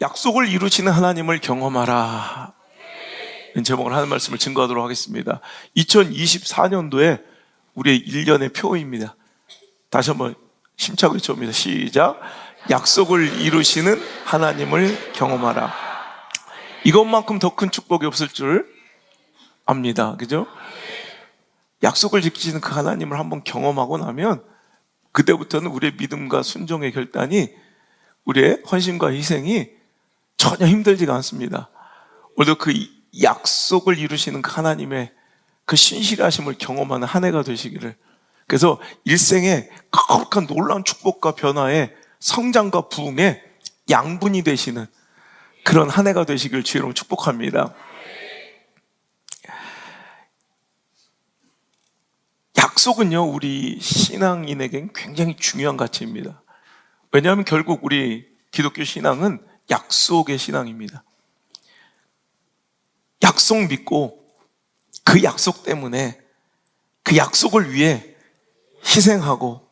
약속을 이루시는 하나님을 경험하라. 제목을 하는 말씀을 증거하도록 하겠습니다. 2024년도에 우리의 1년의 표입니다. 다시 한번 힘차게 외쳐봅니다. 시작. 약속을 이루시는 하나님을 경험하라. 이것만큼 더 큰 축복이 없을 줄 압니다. 그죠? 약속을 지키시는 그 하나님을 한번 경험하고 나면 그때부터는 우리의 믿음과 순종의 결단이, 우리의 헌신과 희생이 전혀 힘들지가 않습니다. 오늘도 그 약속을 이루시는 그 하나님의 그 신실하심을 경험하는 한 해가 되시기를, 그래서 일생에 거룩한 놀라운 축복과 변화의 성장과 부흥의 양분이 되시는 그런 한 해가 되시길 주의 이름으로 축복합니다. 약속은요, 우리 신앙인에겐 굉장히 중요한 가치입니다. 왜냐하면 결국 우리 기독교 신앙은 약속의 신앙입니다. 약속 믿고 그 약속 때문에 그 약속을 위해 희생하고,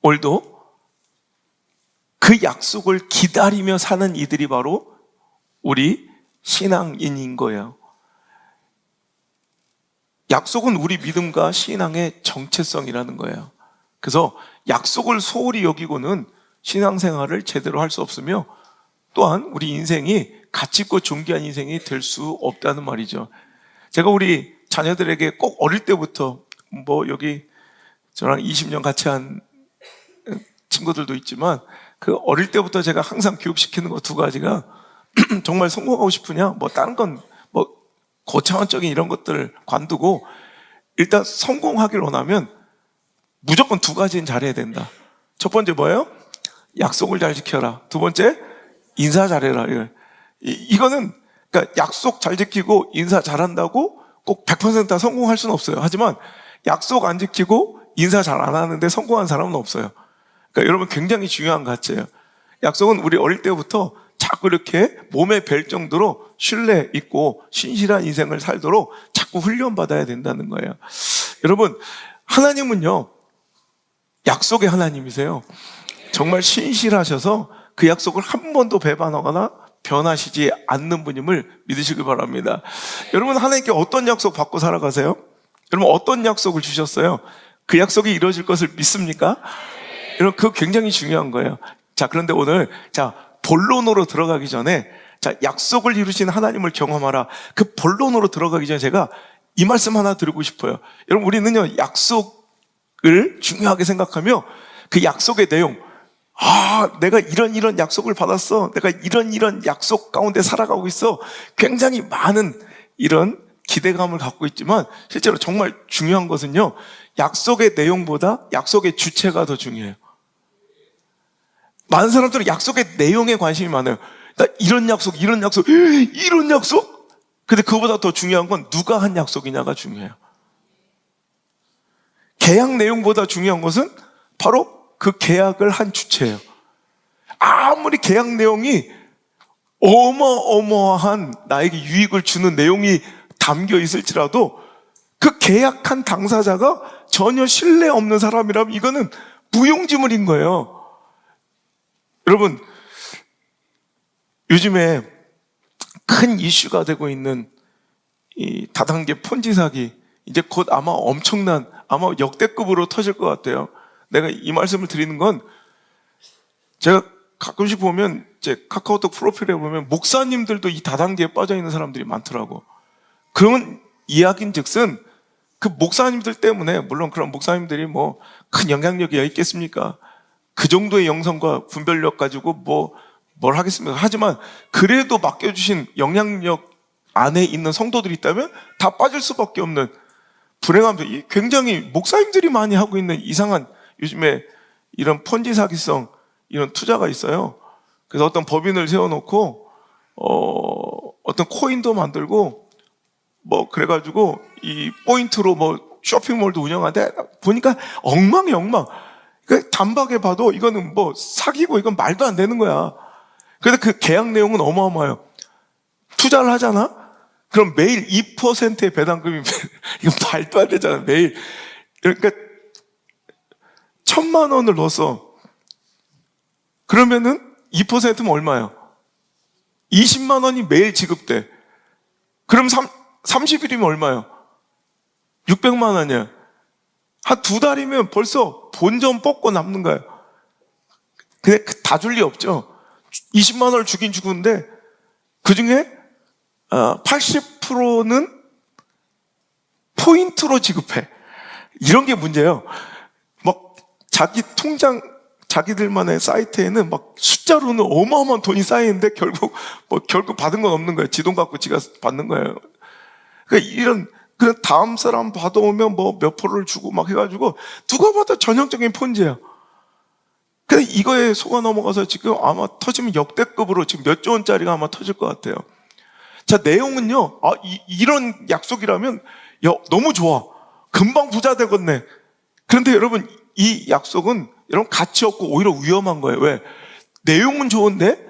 오늘도 그 약속을 기다리며 사는 이들이 바로 우리 신앙인인 거예요. 약속은 우리 믿음과 신앙의 정체성이라는 거예요. 그래서 약속을 소홀히 여기고는 신앙생활을 제대로 할 수 없으며, 또한 우리 인생이 가치 있고 존귀한 인생이 될 수 없다는 말이죠. 제가 우리 자녀들에게 꼭 어릴 때부터, 여기 저랑 20년 같이 한 친구들도 있지만, 그 어릴 때부터 제가 항상 교육시키는 거 두 가지가 정말 성공하고 싶으냐, 다른 건 고차원적인 이런 것들을 관두고 일단 성공하기를 원하면 무조건 두 가지는 잘해야 된다. 첫 번째 뭐예요? 약속을 잘 지켜라. 두 번째, 인사 잘해라. 이거는 그러니까 약속 잘 지키고 인사 잘한다고 꼭 100% 성공할 수는 없어요. 하지만 약속 안 지키고 인사 잘 안 하는데 성공한 사람은 없어요. 그러니까 여러분, 굉장히 중요한 가치예요. 약속은 우리 어릴 때부터 자꾸 이렇게 몸에 뵐 정도로 신뢰 있고 신실한 인생을 살도록 자꾸 훈련받아야 된다는 거예요. 여러분, 하나님은요, 약속의 하나님이세요. 정말 신실하셔서 그 약속을 한 번도 배반하거나 변하시지 않는 분임을 믿으시기 바랍니다. 여러분, 하나님께 어떤 약속 받고 살아가세요? 여러분, 어떤 약속을 주셨어요? 그 약속이 이루어질 것을 믿습니까? 여러분, 그거 굉장히 중요한 거예요. 자, 그런데 오늘 본론으로 들어가기 전에, 약속을 이루시는 하나님을 경험하라. 그 본론으로 들어가기 전에 제가 이 말씀 하나 드리고 싶어요. 여러분, 우리는요, 약속을 중요하게 생각하며 그 약속의 내용, 내가 이런 약속을 받았어. 내가 이런 약속 가운데 살아가고 있어. 굉장히 많은 이런 기대감을 갖고 있지만, 실제로 정말 중요한 것은요, 약속의 내용보다 약속의 주체가 더 중요해요. 많은 사람들은 약속의 내용에 관심이 많아요. 나 이런 약속. 근데 그거보다 더 중요한 건 누가 한 약속이냐가 중요해요. 계약 내용보다 중요한 것은 바로 그 계약을 한 주체예요. 아무리 계약 내용이 어마어마한 나에게 유익을 주는 내용이 담겨 있을지라도 그 계약한 당사자가 전혀 신뢰 없는 사람이라면 이거는 무용지물인 거예요. 여러분, 요즘에 큰 이슈가 되고 있는 이 다단계 폰지 사기, 이제 곧 아마 아마 역대급으로 터질 것 같아요. 내가 이 말씀을 드리는 건, 제가 가끔씩 보면 제 카카오톡 프로필에 보면 목사님들도 이 다단계에 빠져 있는 사람들이 많더라고. 그런 이야기인 즉슨 그 목사님들 때문에, 물론 그런 목사님들이 큰 영향력이 있겠습니까? 그 정도의 영성과 분별력 가지고 뭘 하겠습니까? 하지만 그래도 맡겨주신 영향력 안에 있는 성도들이 있다면 다 빠질 수밖에 없는 불행함들, 굉장히 목사님들이 많이 하고 있는 이상한, 요즘에 이런 폰지 사기성 이런 투자가 있어요. 그래서 어떤 법인을 세워놓고 어떤 코인도 만들고 그래가지고 이 포인트로 쇼핑몰도 운영하는데, 보니까 엉망이 엉망. 단박에 봐도 이거는 사기고, 이건 말도 안 되는 거야. 그래서 그 계약 내용은 어마어마해요. 투자를 하잖아? 그럼 매일 2%의 배당금이 이거 말도 안 되잖아, 매일. 그러니까 1,000만 원을 넣었어. 그러면은 2%면 얼마예요? 20만 원이 매일 지급돼. 그럼 30일이면 얼마예요? 600만 원이에요. 한 2달이면 벌써 본전 뽑고 남는 거예요. 근데 다 줄 리 없죠. 20만 원을 주긴 주는데 그 중에 80%는 포인트로 지급해. 이런 게 문제예요. 막 자기 통장, 자기들만의 사이트에는 막 숫자로는 어마어마한 돈이 쌓이는데 결국 받은 건 없는 거예요. 지돈 갖고 지가 받는 거예요. 그러니까 그런 다음 사람 받아오면 뭐 몇 프로를 주고 막 해가지고 누가 봐도 전형적인 폰지예요. 근데 이거에 속아 넘어가서 지금 아마 터지면 역대급으로 지금 몇 조 원짜리가 아마 터질 것 같아요. 자, 내용은요, 이런 약속이라면 너무 좋아. 금방 부자 되겠네. 그런데 여러분, 이 약속은 여러분 가치 없고 오히려 위험한 거예요. 왜? 내용은 좋은데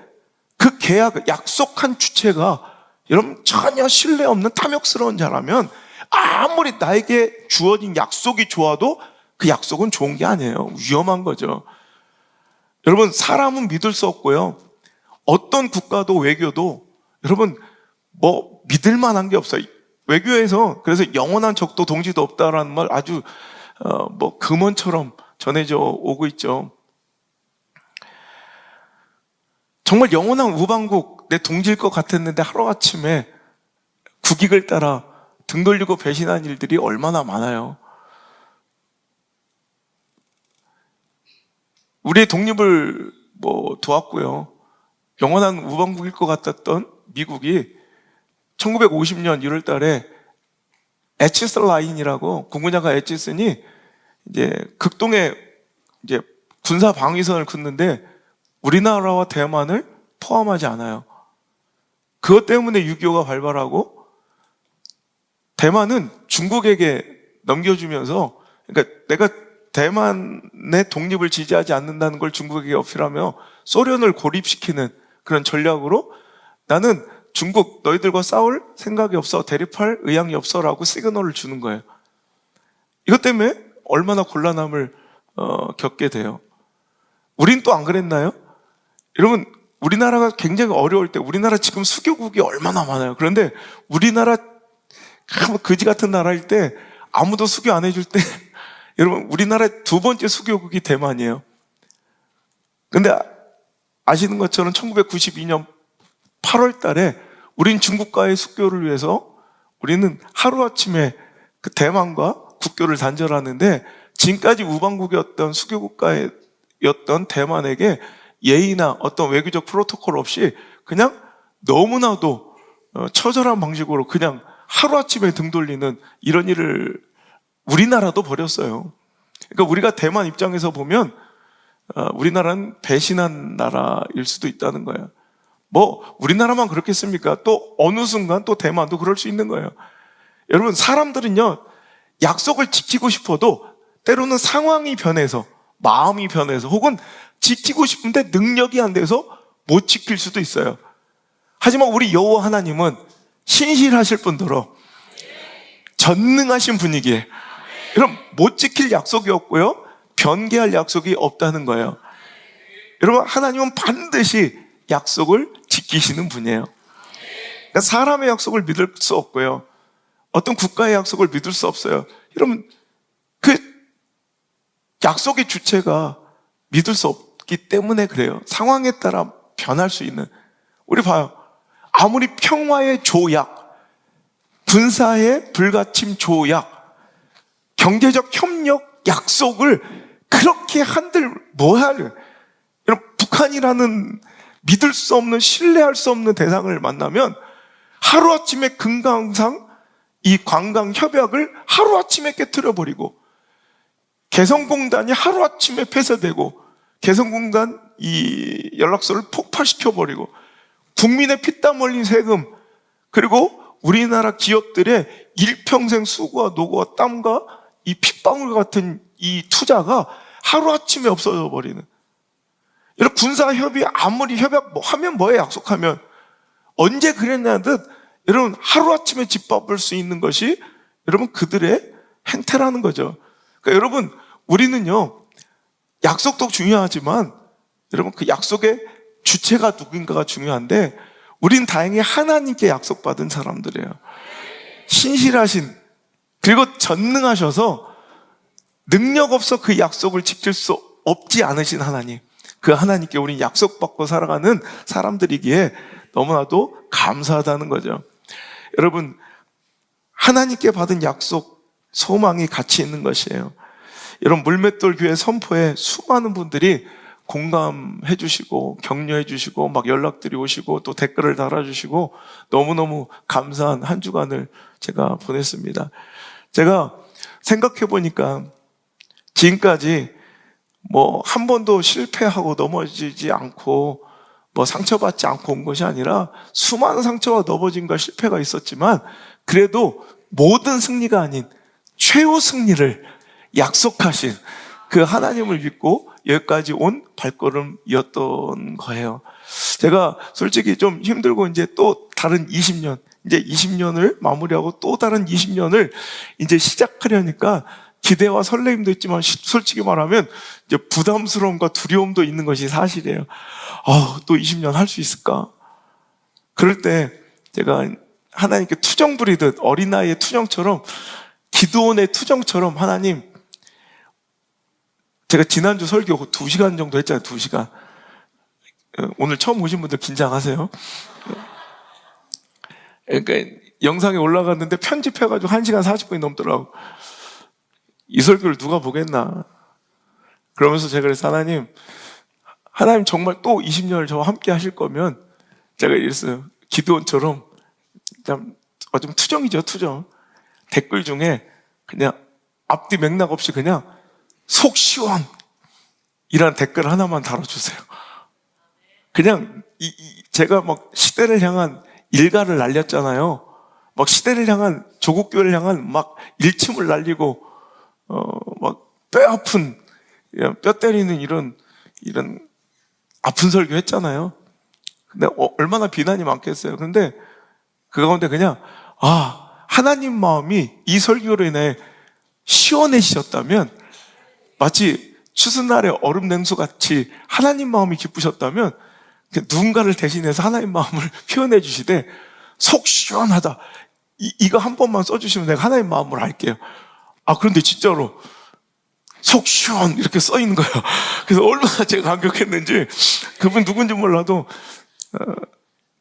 그 계약, 약속한 주체가 여러분 전혀 신뢰 없는 탐욕스러운 자라면 아무리 나에게 주어진 약속이 좋아도 그 약속은 좋은 게 아니에요. 위험한 거죠. 여러분, 사람은 믿을 수 없고요. 어떤 국가도 외교도 여러분 뭐 믿을 만한 게 없어요. 외교에서 그래서 영원한 적도 동지도 없다라는 말 아주 뭐 금원처럼 전해져 오고 있죠. 정말 영원한 우방국 내 동지일 것 같았는데 하루아침에 국익을 따라 등 돌리고 배신한 일들이 얼마나 많아요. 우리의 독립을 도왔고요. 영원한 우방국일 것 같았던 미국이 1950년 1월 달에 에치스 라인이라고 공군장관 에치슨이 이제 극동에 이제 군사 방위선을 긋는데 우리나라와 대만을 포함하지 않아요. 그것 때문에 6.25가 발발하고 대만은 중국에게 넘겨주면서, 그러니까 내가 대만의 독립을 지지하지 않는다는 걸 중국에게 어필하며 소련을 고립시키는 그런 전략으로 나는 중국 너희들과 싸울 생각이 없어, 대립할 의향이 없어라고 시그널을 주는 거예요. 이것 때문에 얼마나 곤란함을 겪게 돼요. 우린 또 안 그랬나요? 여러분, 우리나라가 굉장히 어려울 때, 우리나라 지금 수교국이 얼마나 많아요. 그런데 우리나라 거지 같은 나라일 때 아무도 수교 안 해줄 때 여러분, 우리나라의 두 번째 수교국이 대만이에요. 근데 아시는 것처럼 1992년 8월 달에 우린 중국과의 수교를 위해서 우리는 하루아침에 그 대만과 국교를 단절하는데, 지금까지 우방국이었던 수교국가였던 대만에게 예의나 어떤 외교적 프로토콜 없이 그냥 너무나도 처절한 방식으로 그냥 하루아침에 등 돌리는 이런 일을 우리나라도 벌였어요. 그러니까 우리가 대만 입장에서 보면 우리나라는 배신한 나라일 수도 있다는 거예요. 뭐 우리나라만 그렇겠습니까? 또 어느 순간 또 대만도 그럴 수 있는 거예요. 여러분, 사람들은요, 약속을 지키고 싶어도 때로는 상황이 변해서, 마음이 변해서, 혹은 지키고 싶은데 능력이 안 돼서 못 지킬 수도 있어요. 하지만 우리 여호와 하나님은 신실하실 뿐더러 전능하신 분이기에 여러분, 못 지킬 약속이 없고요, 변개할 약속이 없다는 거예요. 여러분, 하나님은 반드시 약속을 지키시는 분이에요. 그러니까 사람의 약속을 믿을 수 없고요, 어떤 국가의 약속을 믿을 수 없어요. 여러분, 그 약속의 주체가 믿을 수 없기 때문에 그래요. 상황에 따라 변할 수 있는. 우리 봐요. 아무리 평화의 조약, 군사의 불가침 조약, 경제적 협력 약속을 그렇게 한들 뭐할, 여러분, 북한이라는 믿을 수 없는, 신뢰할 수 없는 대상을 만나면 하루아침에 금강산 이 관광 협약을 하루아침에 깨트려버리고, 개성공단이 하루아침에 폐쇄되고, 개성공단 이 연락소를 폭파시켜버리고, 국민의 피땀 흘린 세금, 그리고 우리나라 기업들의 일평생 수고와 노고와 땀과 이 핏방울 같은 이 투자가 하루아침에 없어져 버리는. 여러분, 군사협의 아무리 협약 하면 뭐에 약속하면 언제 그랬냐는 듯 여러분, 하루아침에 짓밟을 수 있는 것이 여러분 그들의 행태라는 거죠. 그러니까 여러분, 우리는요, 약속도 중요하지만 여러분 그 약속의 주체가 누군가가 중요한데, 우린 다행히 하나님께 약속받은 사람들이에요. 신실하신, 그리고 전능하셔서 능력 없어 그 약속을 지킬 수 없지 않으신 하나님, 그 하나님께 우린 약속받고 살아가는 사람들이기에 너무나도 감사하다는 거죠. 여러분, 하나님께 받은 약속, 소망이 같이 있는 것이에요. 여러분, 물맷돌 교회 선포에 수많은 분들이 공감해 주시고 격려해 주시고 막 연락들이 오시고 또 댓글을 달아주시고 너무너무 감사한 한 주간을 제가 보냈습니다. 제가 생각해 보니까 지금까지 뭐 한 번도 실패하고 넘어지지 않고 뭐 상처받지 않고 온 것이 아니라 수많은 상처와 넘어짐과 실패가 있었지만 그래도 모든 승리가 아닌 최후 승리를 약속하신 그 하나님을 믿고 여기까지 온 발걸음이었던 거예요. 제가 솔직히 좀 힘들고 이제 또 다른 20년, 이제 20년을 마무리하고 또 다른 20년을 이제 시작하려니까 기대와 설레임도 있지만 솔직히 말하면 이제 부담스러움과 두려움도 있는 것이 사실이에요. 또 20년 할 수 있을까? 그럴 때 제가 하나님께 투정 부리듯 어린아이의 투정처럼 기드온의 투정처럼 하나님, 제가 지난주 설교 2시간 정도 했잖아요. 2시간. 오늘 처음 오신 분들 긴장하세요. 그러니까 영상에 올라갔는데 편집해가지고 1시간 40분이 넘더라고. 이 설교를 누가 보겠나. 그러면서 제가 그래서 하나님 정말 또 20년을 저와 함께 하실 거면 제가 이랬어요. 기드온처럼 좀 투정이죠, 투정. 댓글 중에 그냥 앞뒤 맥락 없이 그냥 속 시원 이란 댓글 하나만 달아주세요. 그냥 제가 막 시대를 향한 일가를 날렸잖아요. 막 시대를 향한 조국교회를 향한 막 일침을 날리고 막 뼈 아픈, 뼈 때리는 이런 아픈 설교 했잖아요. 근데 얼마나 비난이 많겠어요. 근데 그 가운데 그냥 하나님 마음이 이 설교로 인해 시원해지셨다면, 마치 추수날의 얼음 냉수 같이 하나님 마음이 기쁘셨다면 누군가를 대신해서 하나님 마음을 표현해 주시되 속 시원하다, 이거 한 번만 써주시면 내가 하나님 마음을 알게요. 그런데 진짜로 속 시원 이렇게 써 있는 거예요. 그래서 얼마나 제가 감격했는지, 그분 누군지 몰라도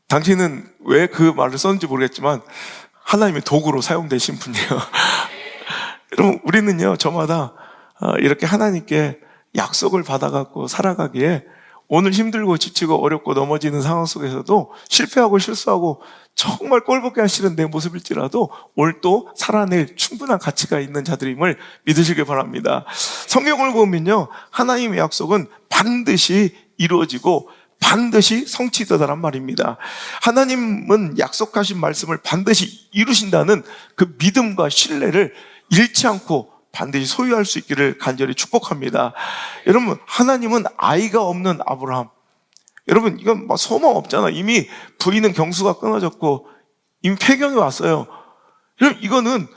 당신은 왜 그 말을 썼는지 모르겠지만 하나님의 도구로 사용되신 분이에요. 여러분, 우리는요 저마다 이렇게 하나님께 약속을 받아갖고 살아가기에 오늘 힘들고 지치고 어렵고 넘어지는 상황 속에서도 실패하고 실수하고 정말 꼴보기 싫은 내 모습일지라도 오늘 또 살아낼 충분한 가치가 있는 자들임을 믿으시길 바랍니다. 성경을 보면요, 하나님의 약속은 반드시 이루어지고 반드시 성취되다란 말입니다. 하나님은 약속하신 말씀을 반드시 이루신다는 그 믿음과 신뢰를 잃지 않고 반드시 소유할 수 있기를 간절히 축복합니다. 여러분, 하나님은 아이가 없는 아브라함, 여러분 이건 막 소망 없잖아. 이미 부인은 경수가 끊어졌고 이미 폐경이 왔어요. 여러분, 이거는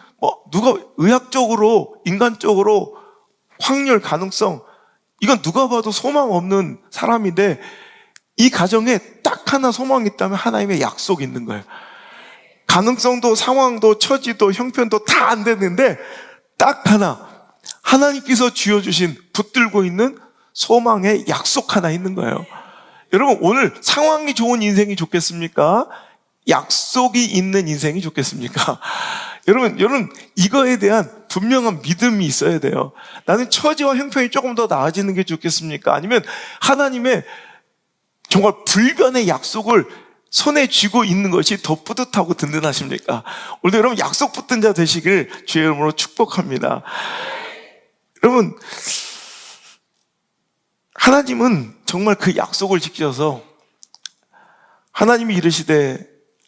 누가 의학적으로 인간적으로 확률 가능성, 이건 누가 봐도 소망 없는 사람인데 이 가정에 딱 하나 소망이 있다면 하나님의 약속이 있는 거예요. 가능성도 상황도 처지도 형편도 다 안 됐는데 딱 하나, 하나님께서 쥐어주신 붙들고 있는 소망의 약속 하나 있는 거예요. 여러분, 오늘 상황이 좋은 인생이 좋겠습니까? 약속이 있는 인생이 좋겠습니까? 여러분 이거에 대한 분명한 믿음이 있어야 돼요. 나는 처지와 형편이 조금 더 나아지는 게 좋겠습니까? 아니면 하나님의 정말 불변의 약속을 손에 쥐고 있는 것이 더 뿌듯하고 든든하십니까? 오늘도 여러분 약속 붙든 자 되시길 주의 이름으로 축복합니다. 여러분, 하나님은 정말 그 약속을 지켜서 하나님이 이르시되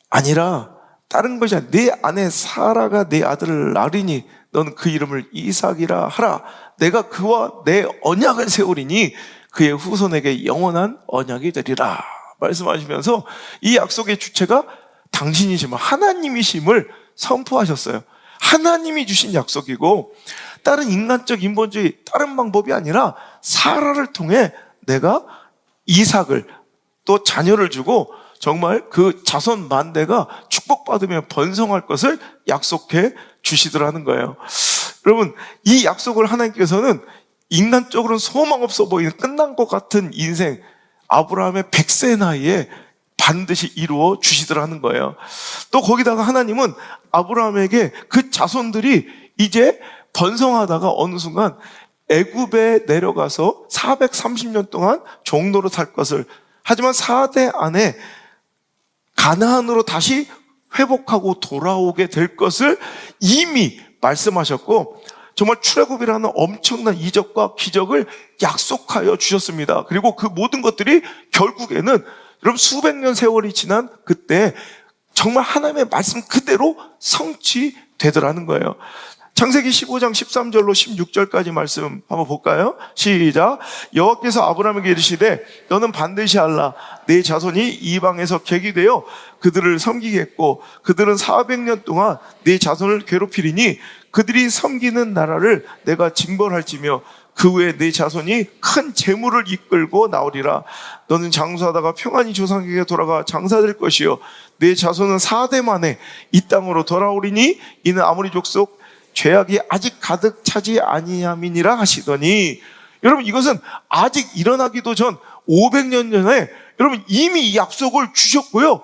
아니라 다른 것이 아니라 내 아내 사라가 내 아들을 낳으리니 너는 그 이름을 이삭이라 하라. 내가 그와 내 언약을 세우리니 그의 후손에게 영원한 언약이 되리라 말씀하시면서 이 약속의 주체가 당신이심을, 하나님이심을 선포하셨어요. 하나님이 주신 약속이고 다른 인간적 인본주의, 다른 방법이 아니라 사라를 통해 내가 이삭을 또 자녀를 주고 정말 그 자손 만대가 축복받으며 번성할 것을 약속해 주시더라는 거예요. 여러분, 이 약속을 하나님께서는 인간적으로는 소망 없어 보이는 끝난 것 같은 인생, 아브라함의 100세 나이에 반드시 이루어 주시더라는 거예요. 또 거기다가 하나님은 아브라함에게 그 자손들이 이제 번성하다가 어느 순간 애굽에 내려가서 430년 동안 종로로 살 것을, 하지만 4대 안에 가나안으로 다시 회복하고 돌아오게 될 것을 이미 말씀하셨고, 정말 출애굽이라는 엄청난 이적과 기적을 약속하여 주셨습니다. 그리고 그 모든 것들이 결국에는 여러분 수백 년 세월이 지난 그때 정말 하나님의 말씀 그대로 성취되더라는 거예요. 창세기 15장 13절로 16절까지 말씀 한번 볼까요? 시작. 여호와께서 아브라함에게 이르시되 너는 반드시 알라. 네 자손이 이방에서 객이 되어 그들을 섬기겠고 그들은 400년 동안 네 자손을 괴롭히리니 그들이 섬기는 나라를 내가 징벌할지며 그 후에 네 자손이 큰 재물을 이끌고 나오리라. 너는 장수하다가 평안히 조상에게 돌아가 장사될 것이요 네 자손은 4대 만에 이 땅으로 돌아오리니 이는 아모리 족속 죄악이 아직 가득 차지 아니함이니라 하시더니, 여러분 이것은 아직 일어나기도 전 500년 전에 여러분 이미 이 약속을 주셨고요,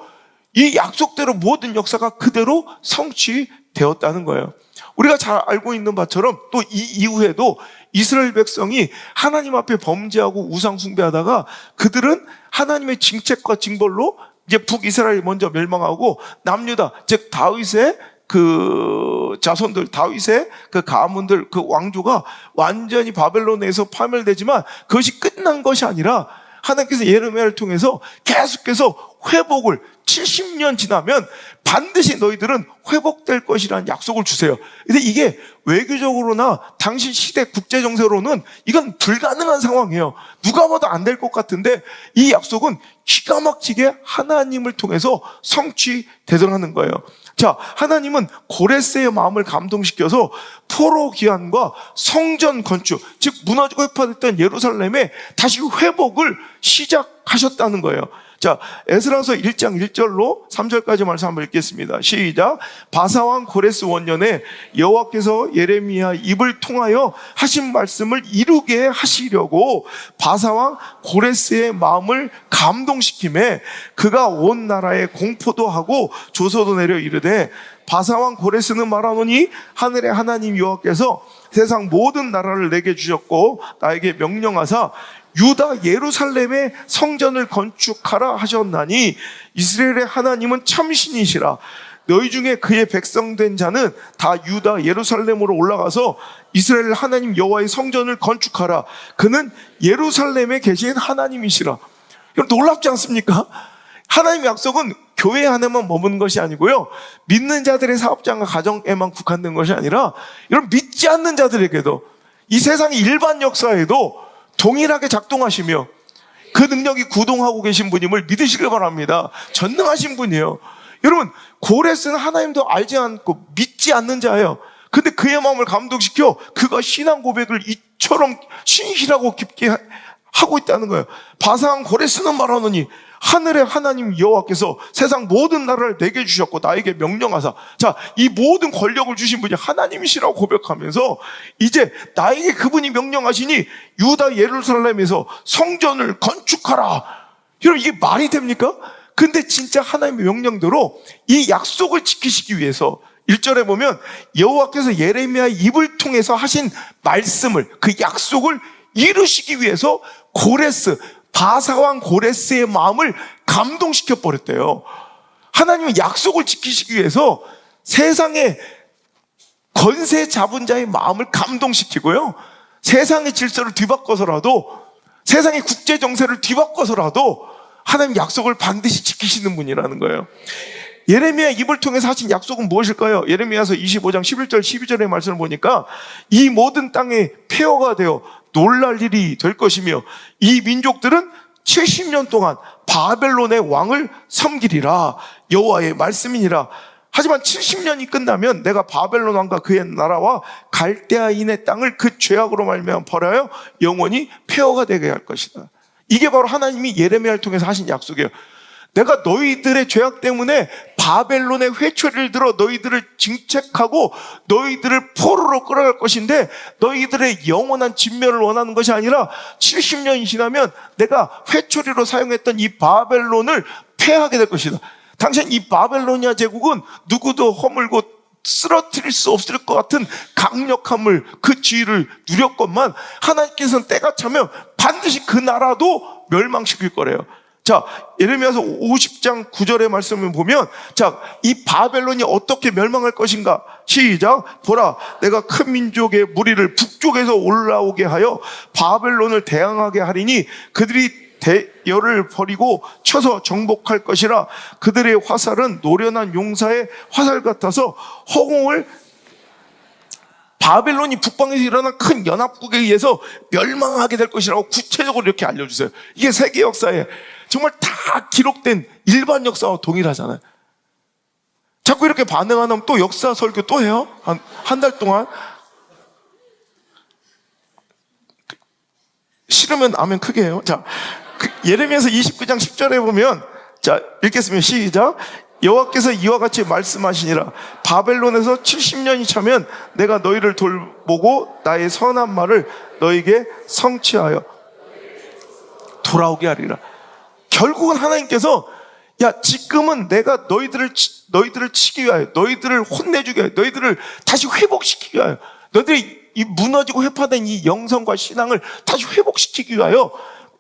이 약속대로 모든 역사가 그대로 성취되었다는 거예요. 우리가 잘 알고 있는 바처럼 또 이 이후에도 이스라엘 백성이 하나님 앞에 범죄하고 우상 숭배하다가 그들은 하나님의 징책과 징벌로 이제 북이스라엘이 먼저 멸망하고 남유다, 즉 다윗의 그 자손들, 다윗의 그 가문들, 그 왕조가 완전히 바벨론에서 파멸되지만 그것이 끝난 것이 아니라 하나님께서 예레미야를 통해서 계속해서 회복을 70년 지나면 반드시 너희들은 회복될 것이라는 약속을 주세요. 근데 이게 외교적으로나 당시 시대 국제정세로는 이건 불가능한 상황이에요. 누가 봐도 안 될 것 같은데 이 약속은 기가 막히게 하나님을 통해서 성취되더라는 거예요. 자, 하나님은 고레스의 마음을 감동시켜서 포로 귀환과 성전 건축, 즉 무너지고 회파됐던 예루살렘의 다시 회복을 시작하셨다는 거예요. 자, 에스라서 1장 1절로 3절까지 말씀 한번 읽겠습니다. 시작. 바사왕 고레스 원년에 여호와께서 예레미야 입을 통하여 하신 말씀을 이루게 하시려고 바사왕 고레스의 마음을 감동시키매 그가 온 나라에 공포도 하고 조서도 내려 이르되 바사왕 고레스는 말하노니 하늘의 하나님 여호와께서 세상 모든 나라를 내게 주셨고 나에게 명령하사 유다 예루살렘의 성전을 건축하라 하셨나니 이스라엘의 하나님은 참신이시라. 너희 중에 그의 백성된 자는 다 유다 예루살렘으로 올라가서 이스라엘 하나님 여호와의 성전을 건축하라. 그는 예루살렘에 계신 하나님이시라. 이건 놀랍지 않습니까? 하나님의 약속은 교회 안에만 머무는 것이 아니고요, 믿는 자들의 사업장과 가정에만 국한된 것이 아니라 이런 믿지 않는 자들에게도, 이 세상의 일반 역사에도 동일하게 작동하시며 그 능력이 구동하고 계신 분임을 믿으시길 바랍니다. 전능하신 분이에요. 여러분, 고레스는 하나님도 알지 않고 믿지 않는 자예요. 근데 그의 마음을 감동시켜 그가 신앙 고백을 이처럼 신실하고 깊게 하고 있다는 거예요. 바사왕 고레스는 말하노니 하늘의 하나님 여호와께서 세상 모든 나라를 내게 주셨고 나에게 명령하사, 자, 이 모든 권력을 주신 분이 하나님이시라고 고백하면서 이제 나에게 그분이 명령하시니 유다 예루살렘에서 성전을 건축하라. 여러분, 이게 말이 됩니까? 근데 진짜 하나님의 명령대로 이 약속을 지키시기 위해서 1절에 보면 여호와께서 예레미야의 입을 통해서 하신 말씀을, 그 약속을 이루시기 위해서 고레스, 바사왕 고레스의 마음을 감동시켜 버렸대요. 하나님은 약속을 지키시기 위해서 세상의 권세 잡은 자의 마음을 감동시키고요, 세상의 질서를 뒤바꿔서라도, 세상의 국제 정세를 뒤바꿔서라도 하나님 약속을 반드시 지키시는 분이라는 거예요. 예레미야 입을 통해서 하신 약속은 무엇일까요? 예레미야서 25장 11절 12절의 말씀을 보니까 이 모든 땅에 폐허가 되어 놀랄 일이 될 것이며 이 민족들은 70년 동안 바벨론의 왕을 섬기리라. 여호와의 말씀이니라. 하지만 70년이 끝나면 내가 바벨론 왕과 그의 나라와 갈대아인의 땅을 그 죄악으로 말미암아 벌하여 영원히 폐허가 되게 할 것이다. 이게 바로 하나님이 예레미야를 통해서 하신 약속이에요. 내가 너희들의 죄악 때문에 바벨론의 회초리를 들어 너희들을 징책하고 너희들을 포로로 끌어갈 것인데 너희들의 영원한 진멸을 원하는 것이 아니라 70년이 지나면 내가 회초리로 사용했던 이 바벨론을 폐하게 될 것이다. 당신 이 바벨로니아 제국은 누구도 허물고 쓰러뜨릴 수 없을 것 같은 강력함을, 그 지위를 누렸건만 하나님께서는 때가 차면 반드시 그 나라도 멸망시킬 거래요. 자, 예레미야서 50장 9절의 말씀을 보면, 자, 이 바벨론이 어떻게 멸망할 것인가? 시작. 보라, 내가 큰 민족의 무리를 북쪽에서 올라오게 하여 바벨론을 대항하게 하리니 그들이 대열을 버리고 쳐서 정복할 것이라. 그들의 화살은 노련한 용사의 화살 같아서 허공을, 바벨론이 북방에서 일어난 큰 연합국에 의해서 멸망하게 될 것이라고 구체적으로 이렇게 알려주세요. 이게 세계 역사에 정말 다 기록된 일반 역사와 동일하잖아요. 자꾸 이렇게 반응 안 하면 또 역사 설교 또 해요? 한 달 동안? 싫으면 아멘 크게 해요. 자, 예레미야서 29장 10절에 보면, 자, 읽겠습니다. 시작. 여호와께서 이와 같이 말씀하시니라. 바벨론에서 70년이 차면 내가 너희를 돌보고 나의 선한 말을 너희에게 성취하여 돌아오게 하리라. 결국은 하나님께서, 야, 지금은 내가 너희들을 치기 위하여, 너희들을 혼내주기 위하여, 너희들을 다시 회복시키기 위하여, 너희들이 이 무너지고 회파된 이 영성과 신앙을 다시 회복시키기 위하여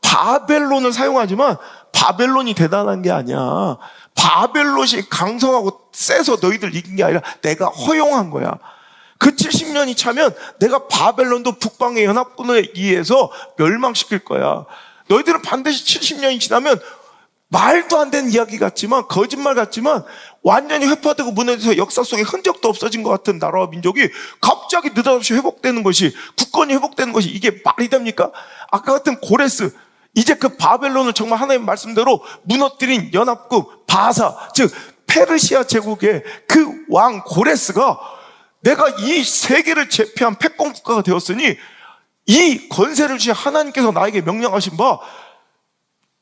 바벨론을 사용하지만 바벨론이 대단한 게 아니야. 바벨론이 강성하고 세서 너희들 이긴 게 아니라 내가 허용한 거야. 그 70년이 차면 내가 바벨론도 북방의 연합군에 의해서 멸망시킬 거야. 너희들은 반드시 70년이 지나면 말도 안 되는 이야기 같지만, 거짓말 같지만 완전히 회파되고 무너져서 역사 속에 흔적도 없어진 것 같은 나라와 민족이 갑자기 느닷없이 회복되는 것이, 국권이 회복되는 것이 이게 말이 됩니까? 아까 같은 고레스, 이제 그 바벨론을 정말 하나님 말씀대로 무너뜨린 연합국 바사, 즉 페르시아 제국의 그 왕 고레스가 내가 이 세계를 제패한 패권 국가가 되었으니 이 권세를 주신 하나님께서 나에게 명령하신 바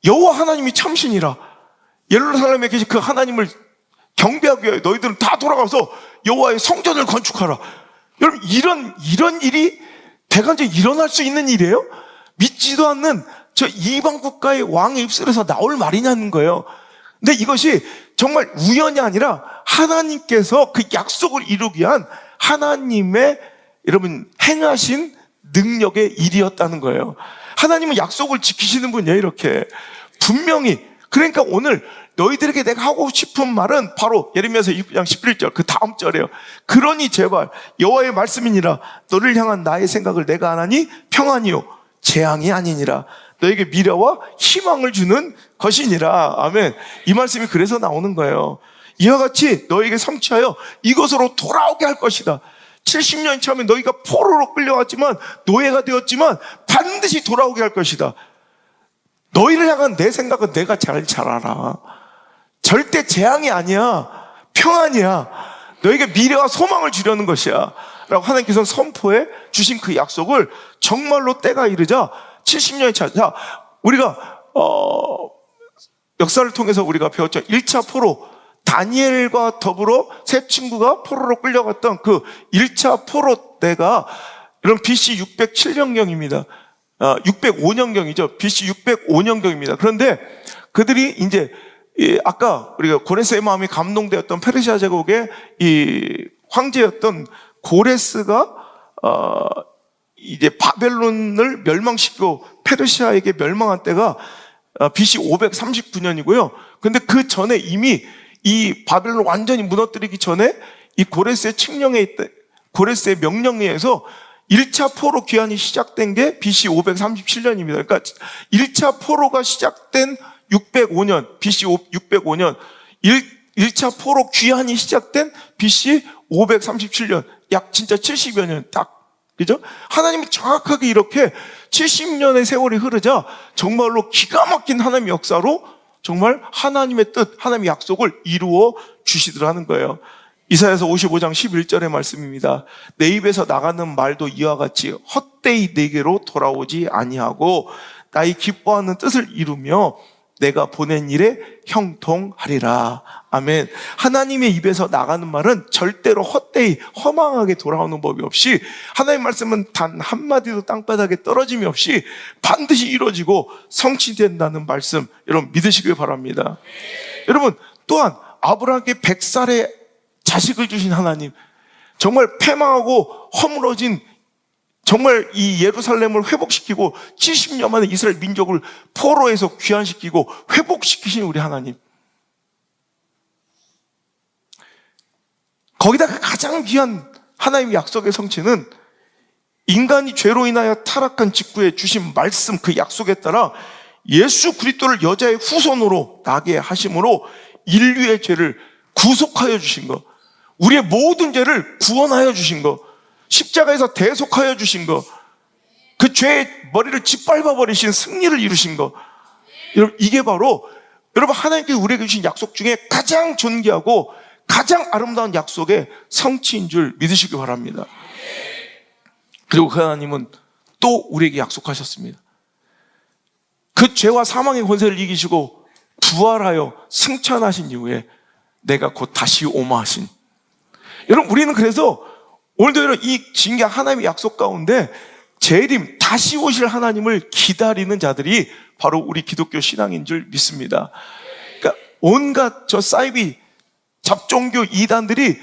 여호와 하나님이 참신이라. 예루살렘에 계신 그 하나님을 경배하기 위하여 너희들은 다 돌아가서 여호와의 성전을 건축하라. 여러분, 이런 일이 대간적으로 일어날 수 있는 일이에요? 믿지도 않는 저 이방 국가의 왕의 입술에서 나올 말이냐는 거예요. 근데 이것이 정말 우연이 아니라 하나님께서 그 약속을 이루기 위한 하나님의, 여러분, 행하신 능력의 일이었다는 거예요. 하나님은 약속을 지키시는 분이에요. 이렇게 분명히. 그러니까 오늘 너희들에게 내가 하고 싶은 말은 바로 예레미야서 29장 11절 그 다음 절이에요. 그러니 제발 여호와의 말씀이니라. 너를 향한 나의 생각을 내가 안 하니 평안이요 재앙이 아니니라. 너에게 미래와 희망을 주는 것이니라. 아멘. 이 말씀이 그래서 나오는 거예요. 이와 같이 너에게 성취하여 이것으로 돌아오게 할 것이다. 70년 차면 너희가 포로로 끌려왔지만, 노예가 되었지만 반드시 돌아오게 할 것이다. 너희를 향한 내 생각은 내가 잘 알아. 절대 재앙이 아니야. 평안이야. 너에게 미래와 소망을 주려는 것이야 라고 하나님께서 선포해 주신 그 약속을 정말로 때가 이르자 70년이 차. 자, 우리가 역사를 통해서 우리가 배웠죠. 1차 포로, 다니엘과 더불어 세 친구가 포로로 끌려갔던 그 1차 포로 때가 이런 BC 607년경입니다. 605년경이죠. BC 605년경입니다. 그런데 그들이 이제 아까 우리가 고레스의 마음이 감동되었던 페르시아 제국의 이 황제였던 고레스가 이제 바벨론을 멸망시키고 페르시아에게 멸망한 때가 BC 539년이고요. 근데 그 전에 이미 이 바벨론 완전히 무너뜨리기 전에 이 고레스의 고레스의 명령에 의해서 1차 포로 귀환이 시작된 게 BC 537년입니다. 그러니까 1차 포로가 시작된 605년, BC 605년, 1차 포로 귀환이 시작된 BC 537년, 약 진짜 70여 년 딱, 그죠? 하나님이 정확하게 이렇게 70년의 세월이 흐르자 정말로 기가 막힌 하나님의 역사로 정말 하나님의 뜻, 하나님의 약속을 이루어 주시더라는 거예요. 이사야서 55장 11절의 말씀입니다. 내 입에서 나가는 말도 이와 같이 헛되이 내게로 돌아오지 아니하고 나의 기뻐하는 뜻을 이루며 내가 보낸 일에 형통하리라. 아멘. 하나님의 입에서 나가는 말은 절대로 헛되이 허망하게 돌아오는 법이 없이, 하나님 말씀은 단 한마디도 땅바닥에 떨어짐이 없이 반드시 이루어지고 성취된다는 말씀, 여러분 믿으시길 바랍니다. 여러분, 또한 아브라함께 100살의 자식을 주신 하나님, 정말 패망하고 허물어진 정말 이 예루살렘을 회복시키고 70년 만에 이스라엘 민족을 포로에서 귀환시키고 회복시키신 우리 하나님, 거기다가 가장 귀한 하나님의 약속의 성취는 인간이 죄로 인하여 타락한 직후에 주신 말씀, 그 약속에 따라 예수 그리스도를 여자의 후손으로 나게 하심으로 인류의 죄를 구속하여 주신 것, 우리의 모든 죄를 구원하여 주신 것, 십자가에서 대속하여 주신 것, 그 죄의 머리를 짓밟아 버리신 승리를 이루신 것, 여러분 이게 바로 여러분 하나님께서 우리에게 주신 약속 중에 가장 존귀하고 가장 아름다운 약속의 성취인 줄 믿으시기 바랍니다. 그리고 그 하나님은 또 우리에게 약속하셨습니다. 그 죄와 사망의 권세를 이기시고 부활하여 승천하신 이후에 내가 곧 다시 오마 하신, 여러분 우리는 그래서 오늘도 여러분 이 진귀한 하나님의 약속 가운데 재림, 다시 오실 하나님을 기다리는 자들이 바로 우리 기독교 신앙인 줄 믿습니다. 그러니까 온갖 저 사이비 잡종교 이단들이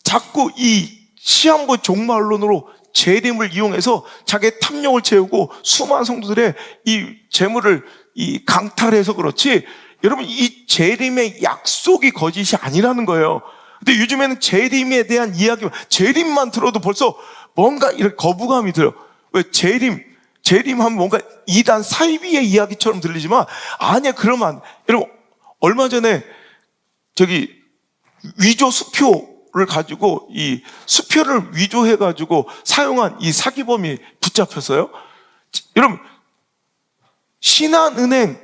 자꾸 이 시한부 종말 언론으로 재림을 이용해서 자기의 탐욕을 채우고 수많은 성도들의 이 재물을 이 강탈해서 그렇지, 여러분 이 재림의 약속이 거짓이 아니라는 거예요. 근데 요즘에는 재림에 대한 이야기, 재림만 들어도 벌써 뭔가 이렇게 거부감이 들어요. 왜? 재림하면 뭔가 이단 사이비의 이야기처럼 들리지만 아니야, 그러면 여러분 얼마 전에 저기 위조 수표를 가지고 이 수표를 위조해가지고 사용한 이 사기범이 붙잡혔어요. 여러분 신한은행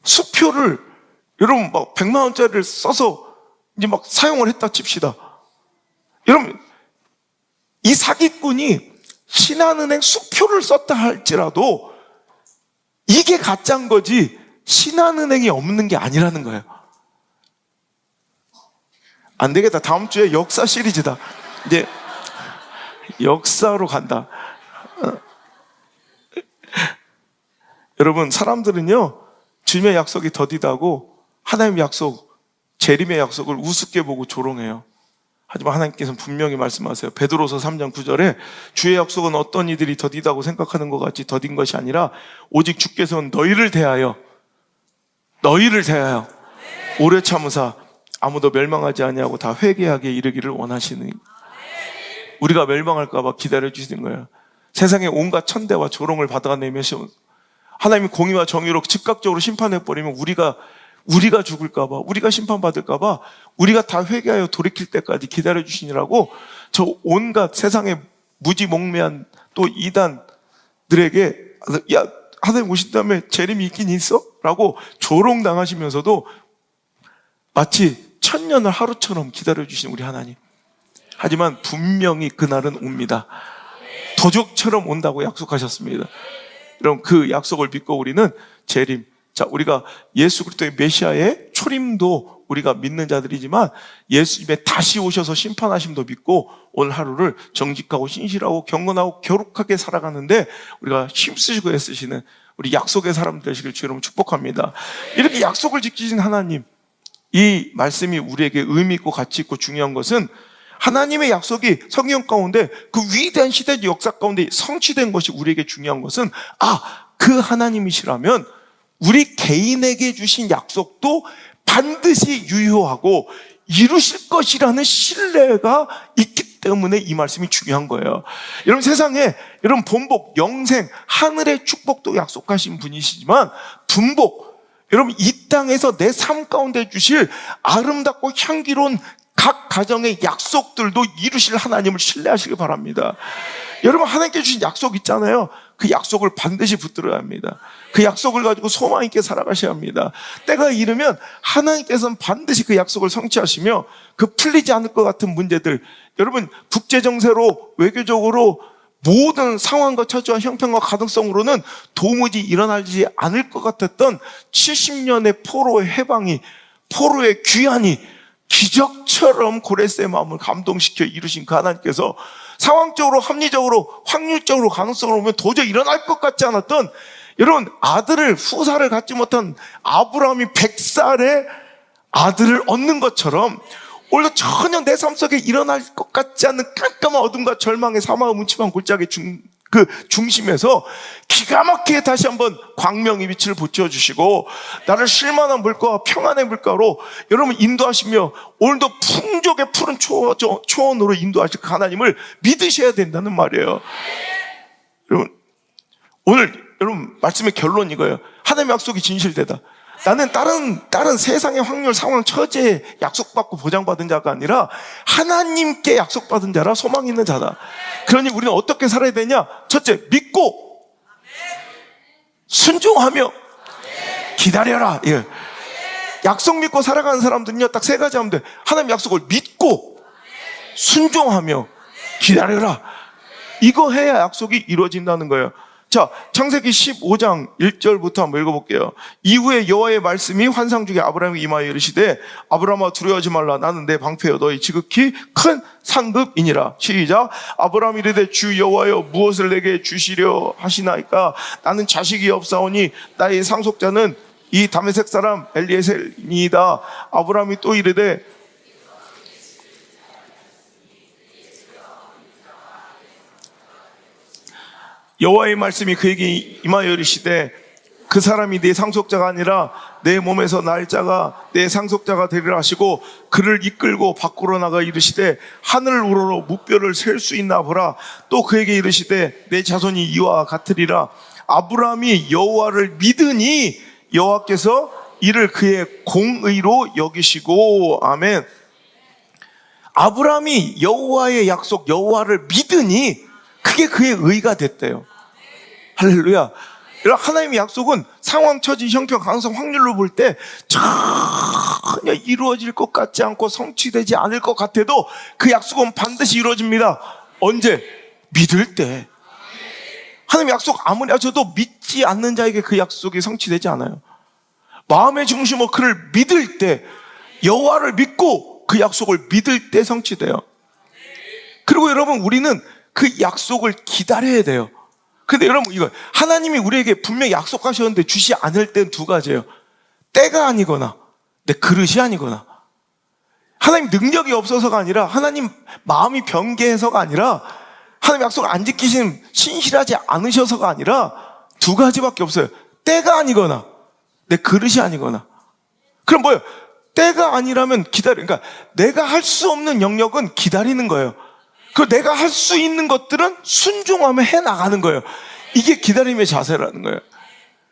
수표를 여러분 막 100만 원짜리를 써서 이제 막 사용을 했다 칩시다. 여러분 이 사기꾼이 신한은행 수표를 썼다 할지라도 이게 가짜인 거지 신한은행이 없는 게 아니라는 거예요. 안 되겠다. 다음 주에 역사 시리즈다. 이제 역사로 간다. 여러분 사람들은요 주님의 약속이 더디다고 하나님의 약속, 재림의 약속을 우습게 보고 조롱해요. 하지만 하나님께서는 분명히 말씀하세요. 베드로서 3장 9절에 주의 약속은 어떤 이들이 더디다고 생각하는 것 같이 더딘 것이 아니라 오직 주께서는 너희를 대하여 오래 참으사 아무도 멸망하지 아니하고 다 회개하게 이르기를 원하시는, 우리가 멸망할까 봐 기다려 주시는 거예요. 세상에 온갖 천대와 조롱을 받아내면서 하나님이 공의와 정의로 즉각적으로 심판해버리면 우리가 죽을까 봐, 우리가 심판받을까 봐 우리가 다 회개하여 돌이킬 때까지 기다려 주시니라고 저 온갖 세상의 무지몽매한 또 이단들에게 야 하나님 오신 다음에 재림이 있긴 있어? 라고 조롱당하시면서도 마치 천년을 하루처럼 기다려주신 우리 하나님. 하지만 분명히 그날은 옵니다. 도적처럼 온다고 약속하셨습니다. 여러분 그 약속을 믿고 우리는 재림, 자 우리가 예수 그리스도의 메시아의 초림도 우리가 믿는 자들이지만 예수님의 다시 오셔서 심판하심도 믿고 오늘 하루를 정직하고 신실하고 경건하고 거룩하게 살아가는데 우리가 힘쓰시고 애쓰시는 우리 약속의 사람 되시길 주 여러분 축복합니다. 이렇게 약속을 지키신 하나님, 이 말씀이 우리에게 의미 있고 가치 있고 중요한 것은 하나님의 약속이 성경 가운데 그 위대한 시대적 역사 가운데 성취된 것이 우리에게 중요한 것은 그 하나님이시라면 우리 개인에게 주신 약속도 반드시 유효하고 이루실 것이라는 신뢰가 있기 때문에 이 말씀이 중요한 거예요. 여러분 세상에 여러분 본복, 영생, 하늘의 축복도 약속하신 분이시지만 분복, 여러분 이 땅에서 내 삶 가운데 주실 아름답고 향기로운 각 가정의 약속들도 이루실 하나님을 신뢰하시기 바랍니다. 여러분 하나님께 주신 약속 있잖아요. 그 약속을 반드시 붙들어야 합니다. 그 약속을 가지고 소망 있게 살아가셔야 합니다. 때가 이르면 하나님께서는 반드시 그 약속을 성취하시며 그 풀리지 않을 것 같은 문제들, 여러분 국제정세로 외교적으로 모든 상황과 처지와 형편과 가능성으로는 도무지 일어나지 않을 것 같았던 70년의 포로의 해방이, 포로의 귀환이 기적처럼 고레스의 마음을 감동시켜 이루신 그 하나님께서 상황적으로, 합리적으로, 확률적으로, 가능성으로 보면 도저히 일어날 것 같지 않았던, 여러분, 아들을, 후사를 갖지 못한 아브라함이 100살에 아들을 얻는 것처럼 오늘도 전혀 내 삶 속에 일어날 것 같지 않는 깜깜한 어둠과 절망의 사망의 문침한 골짜기 그 중심에서 기가 막히게 다시 한번 광명의 빛을 비춰주시고 나를 쉴만한 물가와 평안의 물가로 여러분 인도하시며 오늘도 풍족의 푸른 초원으로 인도하실 그 하나님을 믿으셔야 된다는 말이에요. 여러분, 오늘 여러분 말씀의 결론이 이거예요. 하나님의 약속이 진실되다. 나는 다른 세상의 확률, 상황, 처지에 약속받고 보장받은 자가 아니라 하나님께 약속받은 자라 소망 있는 자다. 그러니 우리는 어떻게 살아야 되냐? 첫째, 믿고 순종하며 기다려라. 예. 약속 믿고 살아가는 사람들은요, 딱 세 가지 하면 돼. 하나님 약속을 믿고 순종하며 기다려라. 이거 해야 약속이 이루어진다는 거예요. 자, 창세기 15장 1절부터 한번 읽어볼게요. 이후에 여호와의 말씀이 환상 중에 아브라함에게 임하여 이르시되 아브라함아 두려워하지 말라. 나는 내 방패여 너희 지극히 큰 상급이니라. 시작. 아브라함이 이르되 주 여호와여 무엇을 내게 주시려 하시나이까. 나는 자식이 없사오니 나의 상속자는 이 다메섹 사람 엘리에셀이니이다. 아브라함이 또 이르되 여호와의 말씀이 그에게 임하여 이르시되 그 사람이 네 상속자가 아니라 내 몸에서 날 자가 내 상속자가 되리라 하시고 그를 이끌고 밖으로 나가 이르시되 하늘 우러러 무뼈를 셀 수 있나 보라. 또 그에게 이르시되 내 자손이 이와 같으리라. 아브라함이 여호와를 믿으니 여호와께서 이를 그의 공의로 여기시고. 아멘. 아브라함이 여호와의 약속, 여호와를 믿으니 그게 그의 의가 됐대요. 할렐루야. 하나님의 약속은 상황, 처지, 형편, 가능성, 확률로 볼 때 전혀 이루어질 것 같지 않고 성취되지 않을 것 같아도 그 약속은 반드시 이루어집니다. 언제? 믿을 때. 하나님의 약속 아무리 하셔도 믿지 않는 자에게 그 약속이 성취되지 않아요. 마음의 중심으로 그를 믿을 때, 여호와를 믿고 그 약속을 믿을 때 성취돼요. 그리고 여러분, 우리는 그 약속을 기다려야 돼요. 근데 여러분, 이거 하나님이 우리에게 분명히 약속하셨는데 주시 않을 땐 두 가지예요. 때가 아니거나 내 그릇이 아니거나. 하나님 능력이 없어서가 아니라 하나님 마음이 변개해서가 아니라 하나님 약속을 안 지키시는 신실하지 않으셔서가 아니라 두 가지밖에 없어요. 때가 아니거나 내 그릇이 아니거나. 그럼 뭐예요? 때가 아니라면 기다려. 그러니까 내가 할 수 없는 영역은 기다리는 거예요. 그 내가 할 수 있는 것들은 순종하며 해나가는 거예요. 이게 기다림의 자세라는 거예요.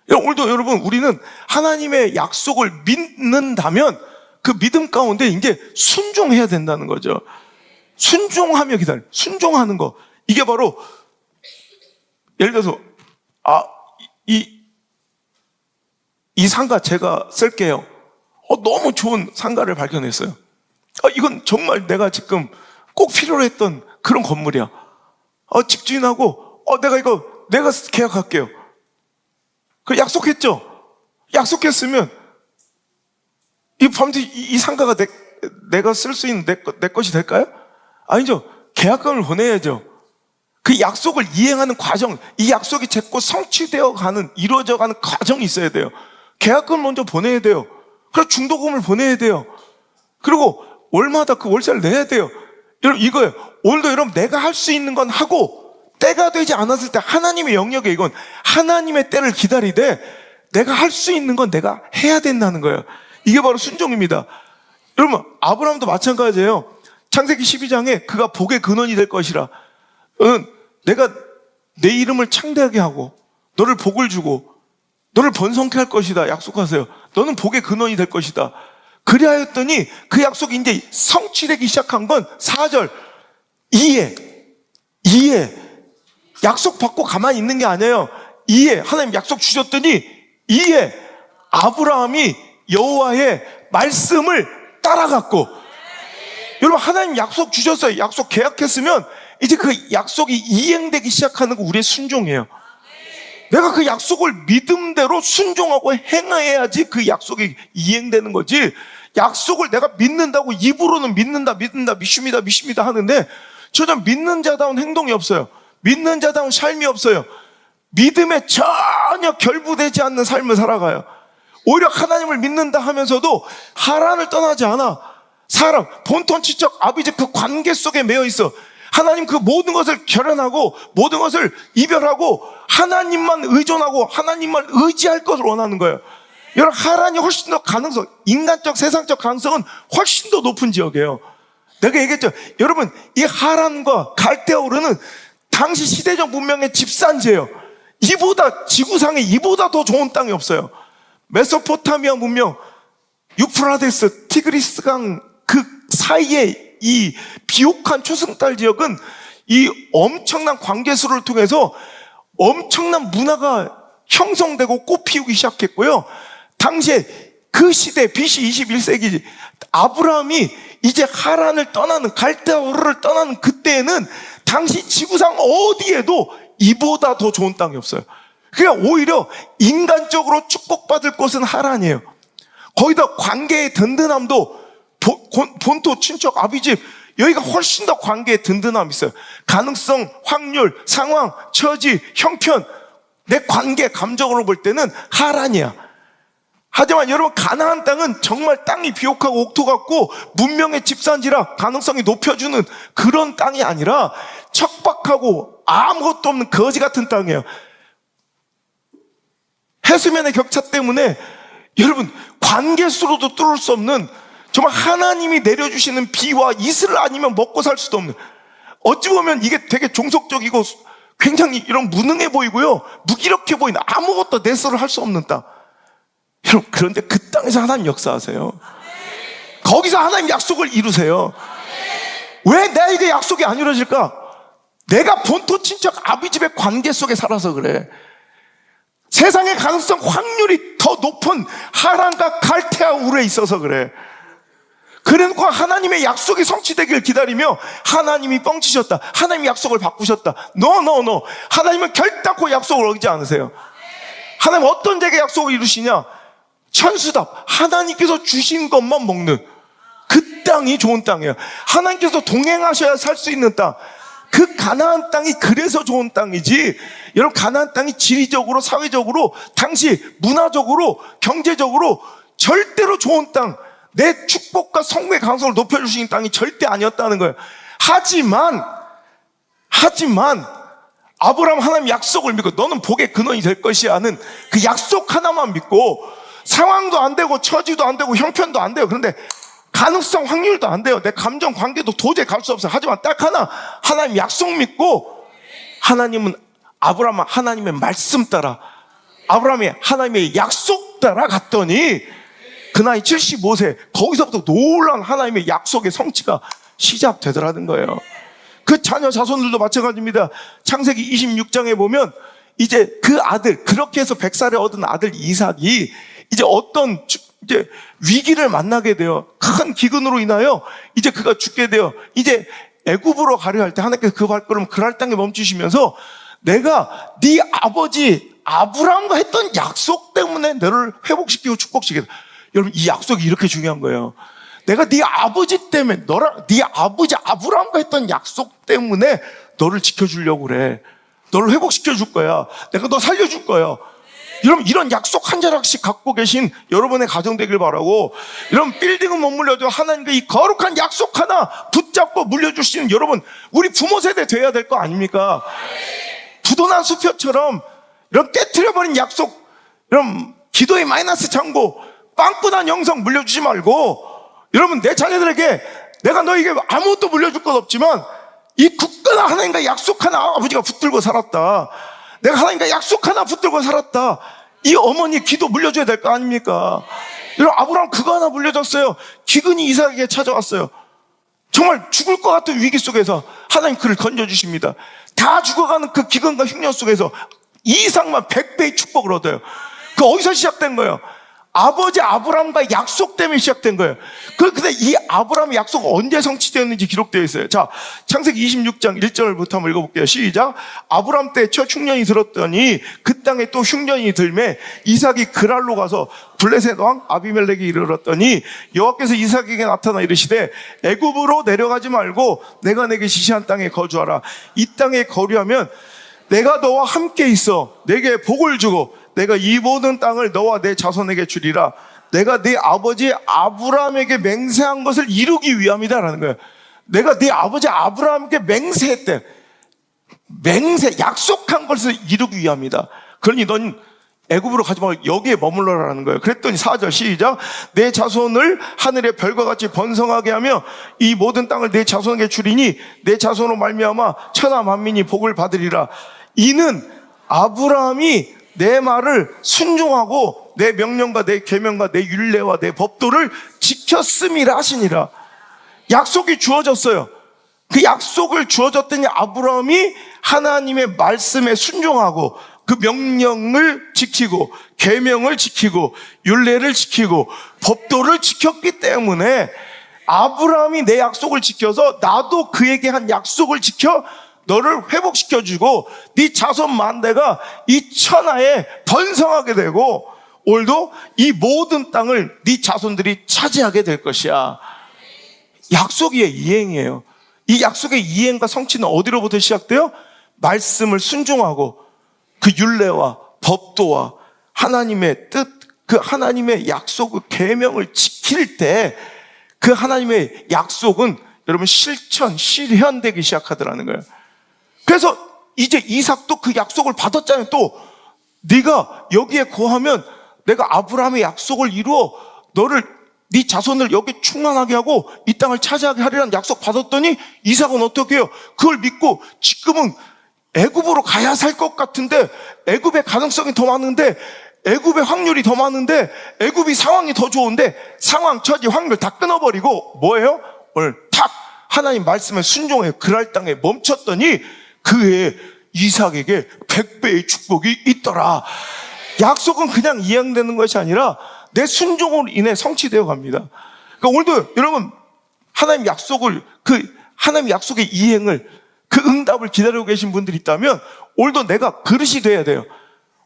오늘도 여러분, 우리는 하나님의 약속을 믿는다면 그 믿음 가운데 이제 순종해야 된다는 거죠. 순종하며 기다려. 순종하는 거. 이게 바로, 예를 들어서, 이 상가 제가 쓸게요. 너무 좋은 상가를 발견했어요. 이건 정말 내가 지금 꼭 필요로 했던 그런 건물이야. 집주인하고, 내가 계약할게요. 그 약속했죠? 약속했으면, 이 상가가 내가 쓸 수 있는 내 것이 될까요? 아니죠. 계약금을 보내야죠. 그 약속을 이행하는 과정, 이 약속이 제거 성취되어 가는, 이루어져 가는 과정이 있어야 돼요. 계약금을 먼저 보내야 돼요. 그리고 중도금을 보내야 돼요. 그리고 월마다 그 월세를 내야 돼요. 여러분, 이거예요. 오늘도 여러분, 내가 할 수 있는 건 하고 때가 되지 않았을 때 하나님의 영역에, 이건 하나님의 때를 기다리되 내가 할 수 있는 건 내가 해야 된다는 거예요. 이게 바로 순종입니다. 여러분, 아브라함도 마찬가지예요. 창세기 12장에 그가 복의 근원이 될 것이라. 내가 내 이름을 창대하게 하고 너를 복을 주고 너를 번성케 할 것이다 약속하세요. 너는 복의 근원이 될 것이다. 그리하였더니 그 약속이 이제 성취되기 시작한 건 4절 이에 약속 받고 가만히 있는 게 아니에요. 이에 하나님 약속 주셨더니 이에 아브라함이 여호와의 말씀을 따라갔고. 여러분, 하나님 약속 주셨어요. 약속 계약했으면 이제 그 약속이 이행되기 시작하는 거 우리의 순종이에요. 내가 그 약속을 믿음대로 순종하고 행해야지 그 약속이 이행되는 거지. 약속을 내가 믿는다고 입으로는 믿는다 믿습니다 하는데 전혀 믿는 자다운 행동이 없어요. 믿는 자다운 삶이 없어요. 믿음에 전혀 결부되지 않는 삶을 살아가요. 오히려 하나님을 믿는다 하면서도 하란을 떠나지 않아. 사람, 본토치적 아비지 그 관계 속에 매여 있어. 하나님 그 모든 것을 결연하고 모든 것을 이별하고 하나님만 의존하고 하나님만 의지할 것을 원하는 거예요. 여러분, 하란이 훨씬 더 가능성, 인간적 세상적 가능성은 훨씬 더 높은 지역이에요. 내가 얘기했죠. 여러분, 이 하란과 갈대아 우르는 당시 시대적 문명의 집산지예요. 지구상에 이보다 더 좋은 땅이 없어요. 메소포타미아 문명, 유프라데스, 티그리스강 그 사이에 이 비옥한 초승달 지역은 이 엄청난 관계수를 통해서 엄청난 문화가 형성되고 꽃피우기 시작했고요. 당시에 그 시대 BC 21세기 아브라함이 이제 하란을 떠나는 갈대아 우르를 떠나는 그때에는 당시 지구상 어디에도 이보다 더 좋은 땅이 없어요. 그러니까 오히려 인간적으로 축복받을 곳은 하란이에요. 거기다 관계의 든든함도 본토 친척 아비집 여기가 훨씬 더 관계의 든든함이 있어요. 가능성, 확률, 상황, 처지, 형편 내 관계 감정으로 볼 때는 하란이야. 하지만 여러분, 가나안 땅은 정말 땅이 비옥하고 옥토 같고 문명의 집산지라 가능성이 높여주는 그런 땅이 아니라 척박하고 아무것도 없는 거지 같은 땅이에요. 해수면의 격차 때문에 여러분, 관계수로도 뚫을 수 없는 정말 하나님이 내려주시는 비와 이슬을 아니면 먹고 살 수도 없는, 어찌 보면 이게 되게 종속적이고 굉장히 이런 무능해 보이고요, 무기력해 보이는, 아무것도 내서를 할 수 없는 땅. 여러분, 그런데 그 땅에서 하나님 역사하세요. 거기서 하나님 약속을 이루세요. 왜 나에게 약속이 안 이루어질까? 내가 본토 친척 아비집의 관계 속에 살아서 그래. 세상의 가능성 확률이 더 높은 하란과 갈대아 우르에 있어서 그래. 그래놓고 하나님의 약속이 성취되길 기다리며 하나님이 뻥치셨다, 하나님이 약속을 바꾸셨다. No. 하나님은 결단코 약속을 어기지 않으세요. 하나님 어떤 자에게 약속을 이루시냐? 천수답, 하나님께서 주신 것만 먹는 그 땅이 좋은 땅이에요. 하나님께서 동행하셔야 살 수 있는 땅. 그 가나안 땅이 그래서 좋은 땅이지, 여러분, 가나안 땅이 지리적으로, 사회적으로, 당시 문화적으로, 경제적으로 절대로 좋은 땅, 내 축복과 성공의 가능성을 높여주시는 땅이 절대 아니었다는 거예요. 하지만 아브라함 하나님 약속을 믿고 너는 복의 근원이 될 것이 하는 그 약속 하나만 믿고, 상황도 안 되고 처지도 안 되고 형편도 안 돼요. 그런데 가능성 확률도 안 돼요. 내 감정 관계도 도저히 갈 수 없어요. 하지만 딱 하나, 하나님 약속 믿고, 하나님은 아브라함 하나님의 말씀 따라, 아브라함이 하나님의 약속 따라 갔더니 그 나이 75세 거기서부터 놀라운 하나님의 약속의 성취가 시작되더라는 거예요. 그 자녀 자손들도 마찬가지입니다. 창세기 26장에 보면 이제 그 아들, 그렇게 해서 100살에 얻은 아들 이삭이 이제 어떤 이제 위기를 만나게 돼요. 큰 기근으로 인하여 이제 그가 죽게 돼요. 이제 애굽으로 가려 할 때 하나님께서 그 발걸음을 그랄 땅에 멈추시면서 내가 네 아버지 아브라함과 했던 약속 때문에 너를 회복시키고 축복시키겠다. 여러분, 이 약속이 이렇게 중요한 거예요. 내가 네 아버지 때문에, 네 아버지 아브라함과 했던 약속 때문에 너를 지켜주려고 그래. 너를 회복시켜 줄 거야. 내가 너 살려줄 거야. 여러분, 이런 약속 한 자락씩 갖고 계신 여러분의 가정 되길 바라고, 이런 빌딩은 못 물려도 하나님과 이 거룩한 약속 하나 붙잡고 물려주시는 여러분, 우리 부모 세대 돼야 될 거 아닙니까? 부도난 수표처럼 이런 깨트려버린 약속, 이런 기도의 마이너스 창고, 빵꾸난 영성 물려주지 말고, 여러분, 내 자녀들에게 내가 너에게 아무것도 물려줄 것 없지만 이 굳건한 하나님과 약속 하나 아버지가 붙들고 살았다, 내가 하나님과 약속 하나 붙들고 살았다, 이 어머니 기도 물려줘야 될 거 아닙니까? 여러분, 아브라함 그거 하나 물려줬어요. 기근이 이삭에게 찾아왔어요. 정말 죽을 것 같은 위기 속에서 하나님 그를 건져주십니다. 다 죽어가는 그 기근과 흉년 속에서 이삭만 100배의 축복을 얻어요. 그 어디서 시작된 거예요? 아버지 아브라함과 약속 때문에 시작된 거예요. 근데 이 아브라함의 약속은 언제 성취되었는지 기록되어 있어요. 자, 창세기 26장 1절부터 한번 읽어볼게요. 시작. 아브라함 때 첫 흉년이 들었더니 그 땅에 또 흉년이 들매 이삭이 그랄로 가서 블레셋 왕 아비멜렉이 이르렀더니 여호와께서 이삭에게 나타나 이르시되 애굽으로 내려가지 말고 내가 내게 지시한 땅에 거주하라. 이 땅에 거류하면 내가 너와 함께 있어 내게 복을 주고 내가 이 모든 땅을 너와 내 자손에게 주리라. 내가 네 아버지 아브라함에게 맹세한 것을 이루기 위함이다라는 거예요. 내가 네 아버지 아브라함에게 맹세했대. 약속한 것을 이루기 위함이다. 그러니 넌 애굽으로 가지 말고 여기에 머물러라는 거예요. 그랬더니 4절 시작. 내 자손을 하늘의 별과 같이 번성하게 하며 이 모든 땅을 내 자손에게 주리니 내 자손으로 말미암아 천하 만민이 복을 받으리라. 이는 아브라함이 내 말을 순종하고 내 명령과 내 계명과 내 율례와 내 법도를 지켰음이라 하시니라. 약속이 주어졌어요. 그 약속을 주어졌더니 아브라함이 하나님의 말씀에 순종하고 그 명령을 지키고 계명을 지키고 율례를 지키고 법도를 지켰기 때문에 아브라함이 내 약속을 지켜서 나도 그에게 한 약속을 지켜 너를 회복시켜주고 네 자손 만대가 이 천하에 번성하게 되고 오늘도 이 모든 땅을 네 자손들이 차지하게 될 것이야. 약속의 이행이에요. 이 약속의 이행과 성취는 어디로부터 시작돼요? 말씀을 순종하고 그 율례와 법도와 하나님의 뜻, 그 하나님의 약속의 계명을 지킬 때 그 하나님의 약속은 여러분 실현되기 시작하더라는 거예요. 그래서 이제 이삭도 그 약속을 받았잖아요. 또 네가 여기에 거하면 내가 아브라함의 약속을 이루어 너를 네 자손을 여기 충만하게 하고 이 땅을 차지하게 하리라는 약속 받았더니 이삭은 어떻게 해요? 그걸 믿고 지금은 애굽으로 가야 살 것 같은데 애굽의 가능성이 더 많은데 애굽의 확률이 더 많은데 애굽이 상황이 더 좋은데 상황, 처지, 확률 다 끊어버리고 뭐예요? 오늘 탁 하나님 말씀에 순종해 그랄 땅에 멈췄더니 그의 이삭에게 100배의 축복이 있더라. 약속은 그냥 이행되는 것이 아니라 내 순종으로 인해 성취되어 갑니다. 그러니까 오늘도 여러분 하나님 약속을 하나님 약속의 이행을 그 응답을 기다리고 계신 분들이 있다면 오늘도 내가 그릇이 돼야 돼요.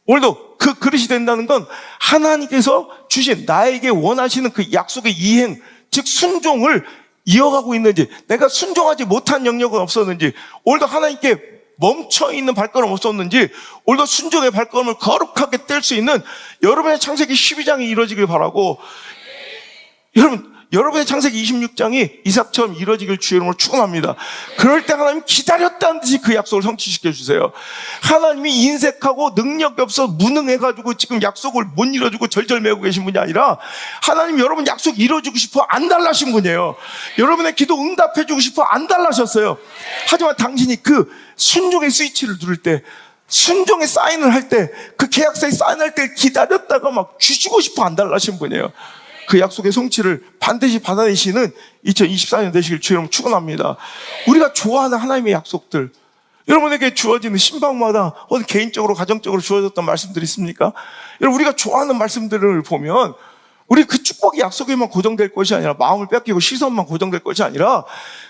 오늘도 그 그릇이 된다는 건 하나님께서 주신 나에게 원하시는 그 약속의 이행, 즉 순종을 이어가고 있는지, 내가 순종하지 못한 영역은 없었는지, 오늘도 하나님께 멈춰있는 발걸음 없었는지, 오늘도 순종의 발걸음을 거룩하게 뗄 수 있는 여러분의 창세기 12장이 이루어지길 바라고, 여러분의 창세기 26장이 이삭처럼 이루어지길 주의 이름으로 축원합니다. 그럴 때 하나님 기다렸다는 듯이 그 약속을 성취시켜 주세요. 하나님이 인색하고 능력이 없어 무능해가지고 지금 약속을 못 이뤄주고 절절매고 계신 분이 아니라 하나님 여러분 약속 이뤄주고 싶어 안 달라신 분이에요. 여러분의 기도 응답해주고 싶어 안 달라셨어요. 하지만 당신이 그 순종의 스위치를 누를 때, 순종의 사인을 할 때, 그 계약서에 사인할 때 기다렸다가 막 주시고 싶어 안 달라신 분이에요. 그 약속의 성취를 반드시 받아내시는 2024년 되시길 주님 축원합니다. 우리가 좋아하는 하나님의 약속들, 여러분에게 주어지는 신방마다 혹은 개인적으로 가정적으로 주어졌던 말씀들이 있습니까? 여러분 우리가 좋아하는 말씀들을 보면 우리 그 축복의 약속에만 고정될 것이 아니라 마음을 뺏기고 시선만 고정될 것이 아니라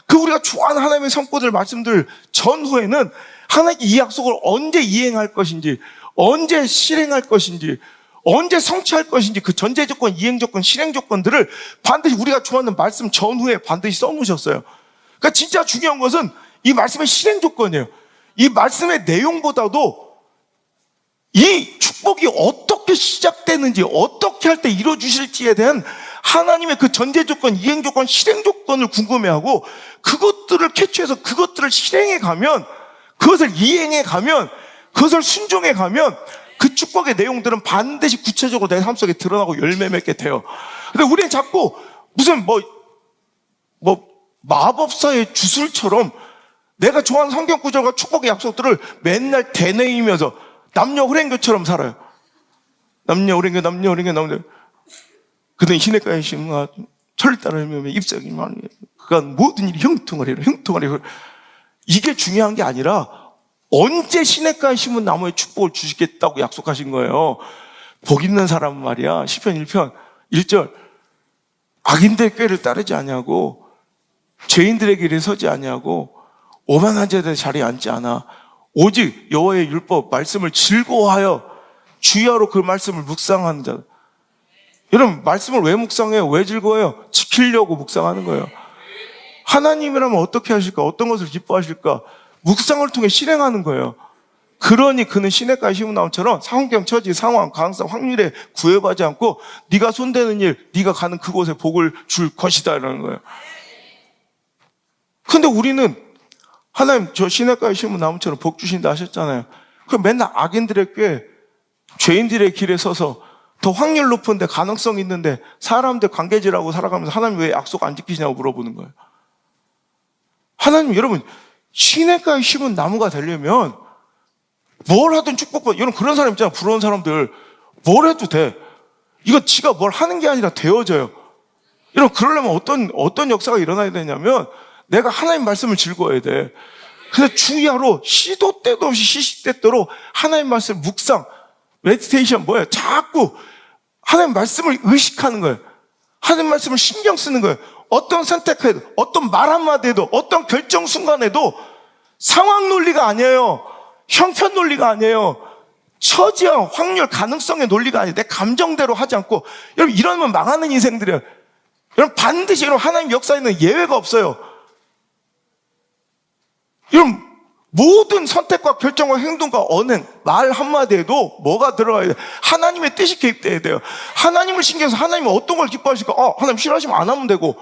그 우리가 좋아하는 하나님의 성포들 말씀들 전후에는 하나님께 이 약속을 언제 이행할 것인지, 언제 실행할 것인지, 언제 성취할 것인지 그 전제 조건, 이행 조건, 실행 조건들을 반드시 우리가 좋아하는 말씀 전후에 반드시 써놓으셨어요. 그러니까 진짜 중요한 것은 이 말씀의 실행 조건이에요. 이 말씀의 내용보다도 이 축복이 어떻게 시작되는지, 어떻게 할 때 이루어주실지에 대한 하나님의 그 전제 조건, 이행 조건, 실행 조건을 궁금해하고 그것들을 캐치해서 그것들을 실행해 가면, 그것을 이행해 가면, 그것을 순종해 가면 그 축복의 내용들은 반드시 구체적으로 내 삶 속에 드러나고 열매 맺게 돼요. 근데 우리는 자꾸 무슨 마법사의 주술처럼 내가 좋아하는 성경 구절과 축복의 약속들을 맨날 되뇌이면서 남녀 호랭교처럼 살아요. 남녀 호랭교. 그는 시냇가에 심은 철 따르며 잎사귀 많으며 그간 모든 일이 형통하리라. 이게 중요한 게 아니라 언제 시냇가에 심은 나무에 축복을 주시겠다고 약속하신 거예요. 복 있는 사람은 말이야, 시편 1편 1절, 악인들의 꾀를 따르지 아니하고 죄인들의 길에 서지 아니하고 오만한 자들의 자리에 앉지 않아. 오직 여호와의 율법 말씀을 즐거워하여 주야로 그 말씀을 묵상하는 자. 여러분, 말씀을 왜 묵상해요? 왜 즐거워해요? 지키려고 묵상하는 거예요. 하나님이라면 어떻게 하실까? 어떤 것을 기뻐하실까? 묵상을 통해 실행하는 거예요. 그러니 그는 시냇가에 심은 나무처럼 상황경, 처지, 상황, 가능성, 확률에 구애받지 않고 네가 손대는 일, 네가 가는 그곳에 복을 줄 것이다 라는 거예요. 근데 우리는 하나님 저 시냇가에 심은 나무처럼 복 주신다 하셨잖아요. 그럼 맨날 악인들의 꾀, 죄인들의 길에 서서 더 확률 높은데 가능성 있는데 사람들 관계질하고 살아가면서 하나님 왜 약속 안 지키시냐고 물어보는 거예요. 하나님, 여러분, 시냇가에 심은 나무가 되려면 뭘 하든 축복받아. 여러분, 그런 사람 있잖아요. 부러운 사람들. 뭘 해도 돼. 이거 지가 뭘 하는 게 아니라 되어져요. 여러분, 그러려면 어떤 역사가 일어나야 되냐면 내가 하나님 말씀을 즐거워해야 돼. 그래서 주야로 시도 때도 없이 시시때때로 하나님 말씀 묵상, 메디테이션 뭐예요? 자꾸 하나님 말씀을 의식하는 거예요. 하나님 말씀을 신경 쓰는 거예요. 어떤 선택해도, 어떤 말 한마디에도, 어떤 결정 순간에도 상황 논리가 아니에요. 형편 논리가 아니에요. 처지와 확률, 가능성의 논리가 아니에요. 내 감정대로 하지 않고. 여러분, 이러면 망하는 인생들이에요. 여러분, 반드시 여러분 하나님 역사에는 예외가 없어요. 여러분, 모든 선택과 결정과 행동과 언행, 말 한마디에도 뭐가 들어가야 돼요? 하나님의 뜻이 개입돼야 돼요. 하나님을 신경해서 하나님은 어떤 걸 기뻐하실까? 하나님 싫어하시면 안 하면 되고,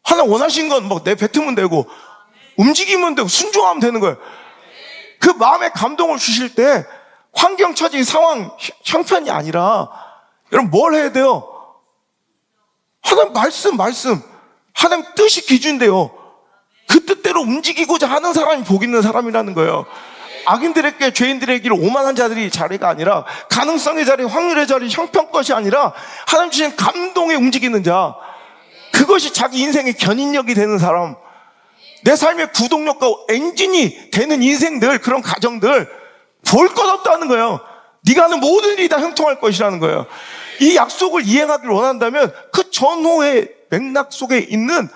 하나님 원하신 건 뭐 내 뱉으면 되고, 움직이면 되고, 순종하면 되는 거예요. 그 마음에 감동을 주실 때 환경, 처지, 상황, 형편이 아니라 여러분 뭘 해야 돼요? 하나님 말씀 하나님 뜻이 기준인데요. 그 뜻대로 움직이고자 하는 사람이 복 있는 사람이라는 거예요. 악인들에게 죄인들의 길, 오만한 자들이 자리가 아니라 가능성의 자리, 확률의 자리, 형편것이 아니라 하나님 주신 감동에 움직이는 자, 그것이 자기 인생의 견인력이 되는 사람, 내 삶의 구동력과 엔진이 되는 인생들, 그런 가정들 볼 것 없다는 거예요. 네가 하는 모든 일이 다 형통할 것이라는 거예요. 이 약속을 이행하기를 원한다면 그 전후의 맥락 속에 있는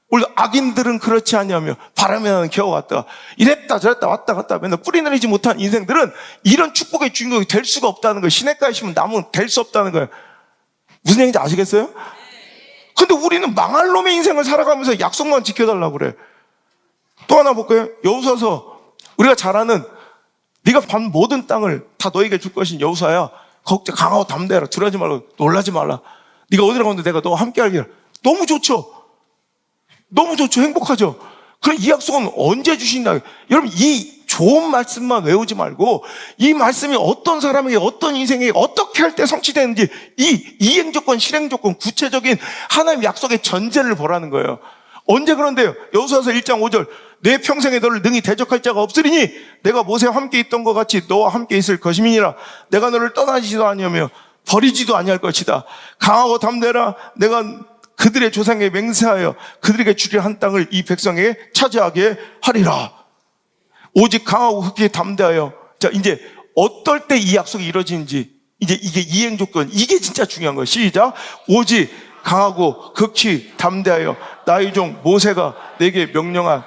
우리 악인들은 그렇지 아니하며 바람에 나는 겨워왔다, 이랬다 저랬다 왔다 갔다 맨날 뿌리내리지 못한 인생들은 이런 축복의 주인공이 될 수가 없다는 거예요. 시냇가에 심은 나무는 될 수 없다는 거예요. 무슨 얘기인지 아시겠어요? 근데 우리는 망할 놈의 인생을 살아가면서 약속만 지켜달라고 그래. 또 하나 볼까요? 여호수아서 우리가 잘 아는 네가 반 모든 땅을 다 너에게 줄 것인 여호수아야, 걱정 강하고 담대하라, 두려워하지 말고 놀라지 말라, 네가 어디로 가는데 내가 너와 함께 하리라. 너무 좋죠. 너무 좋죠. 행복하죠. 그럼 이 약속은 언제 주신다? 여러분, 이 좋은 말씀만 외우지 말고 이 말씀이 어떤 사람에게, 어떤 인생에게 어떻게 할 때 성취되는지 이 이행 조건, 실행 조건, 구체적인 하나님 약속의 전제를 보라는 거예요. 언제 그런데요? 여호수아서 1장 5절, 내 평생에 너를 능히 대적할 자가 없으리니 내가 모세와 함께 있던 것 같이 너와 함께 있을 것임이니라. 내가 너를 떠나지도 아니하며 버리지도 아니할 것이다. 강하고 담대라. 내가 그들의 조상에게 맹세하여 그들에게 주리라 한 땅을 이 백성에게 차지하게 하리라. 오직 강하고 극히 담대하여. 자, 이제 어떨 때 이 약속이 이루어지는지, 이제 이게 이행 조건, 이게 진짜 중요한 거예요. 시작. 오직 강하고 극히 담대하여 나의 종 모세가 내게 명령한.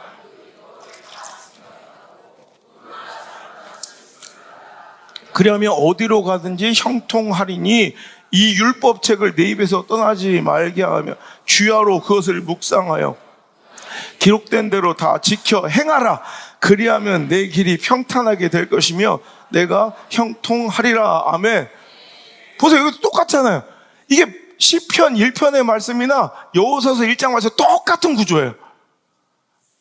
그러면 어디로 가든지 형통하리니 이 율법책을 내 입에서 떠나지 말게 하며 주야로 그것을 묵상하여 기록된 대로 다 지켜 행하라. 그리하면 내 길이 평탄하게 될 것이며 내가 형통하리라. 아멘. 보세요, 이것도 똑같잖아요. 이게 시편 1편의 말씀이나 여호수아서 1장 말씀 똑같은 구조예요.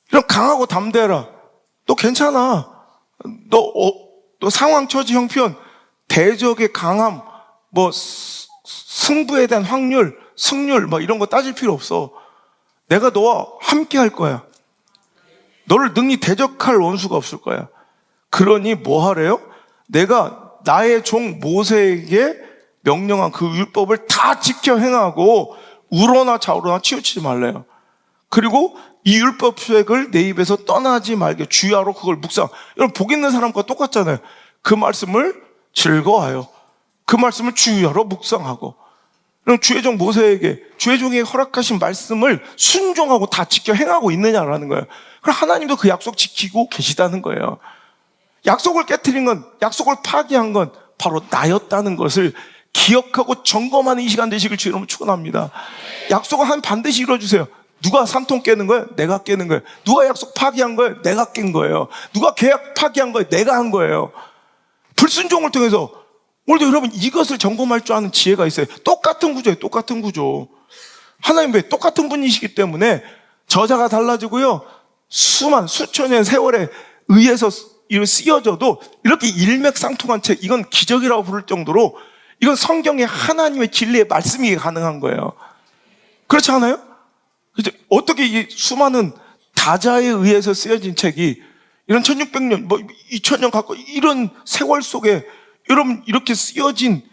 이런 강하고 담대해라. 너 괜찮아. 너 상황, 처지, 형편, 대적의 강함, 뭐 승부에 대한 확률, 승률 뭐 이런 거 따질 필요 없어. 내가 너와 함께 할 거야. 너를 능히 대적할 원수가 없을 거야. 그러니 뭐 하래요? 내가 나의 종 모세에게 명령한 그 율법을 다 지켜 행하고 우러나 좌우러나 치우치지 말래요. 그리고 이 율법책을 내 입에서 떠나지 말게 주야로 그걸 묵상. 여러분, 복 있는 사람과 똑같잖아요. 그 말씀을 즐거워하여 그 말씀을 주야로 묵상하고, 그럼 주의 종 모세에게 주의 종에게 허락하신 말씀을 순종하고 다 지켜 행하고 있느냐라는 거예요. 그럼 하나님도 그 약속 지키고 계시다는 거예요. 약속을 깨트린 건, 약속을 파기한 건 바로 나였다는 것을 기억하고 점검하는 이 시간 되시길 주의 이름으로 축원합니다. 약속은 반드시 이루어주세요. 누가 산통 깨는 거예요? 내가 깨는 거예요. 누가 약속 파기한 거예요? 내가 깬 거예요. 누가 계약 파기한 거예요? 내가 한 거예요. 불순종을 통해서 오늘도 여러분 이것을 점검할 줄 아는 지혜가 있어요. 똑같은 구조예요. 똑같은 구조. 하나님 왜 똑같은 분이시기 때문에 저자가 달라지고요, 수천년 세월에 의해서 쓰여져도 이렇게 일맥상통한 책, 이건 기적이라고 부를 정도로 이건 성경의 하나님의 진리의 말씀이 가능한 거예요. 그렇지 않아요? 어떻게 이 수많은 다자에 의해서 쓰여진 책이 이런 1600년, 2000년 갖고 이런 세월 속에 여러분 이렇게 쓰여진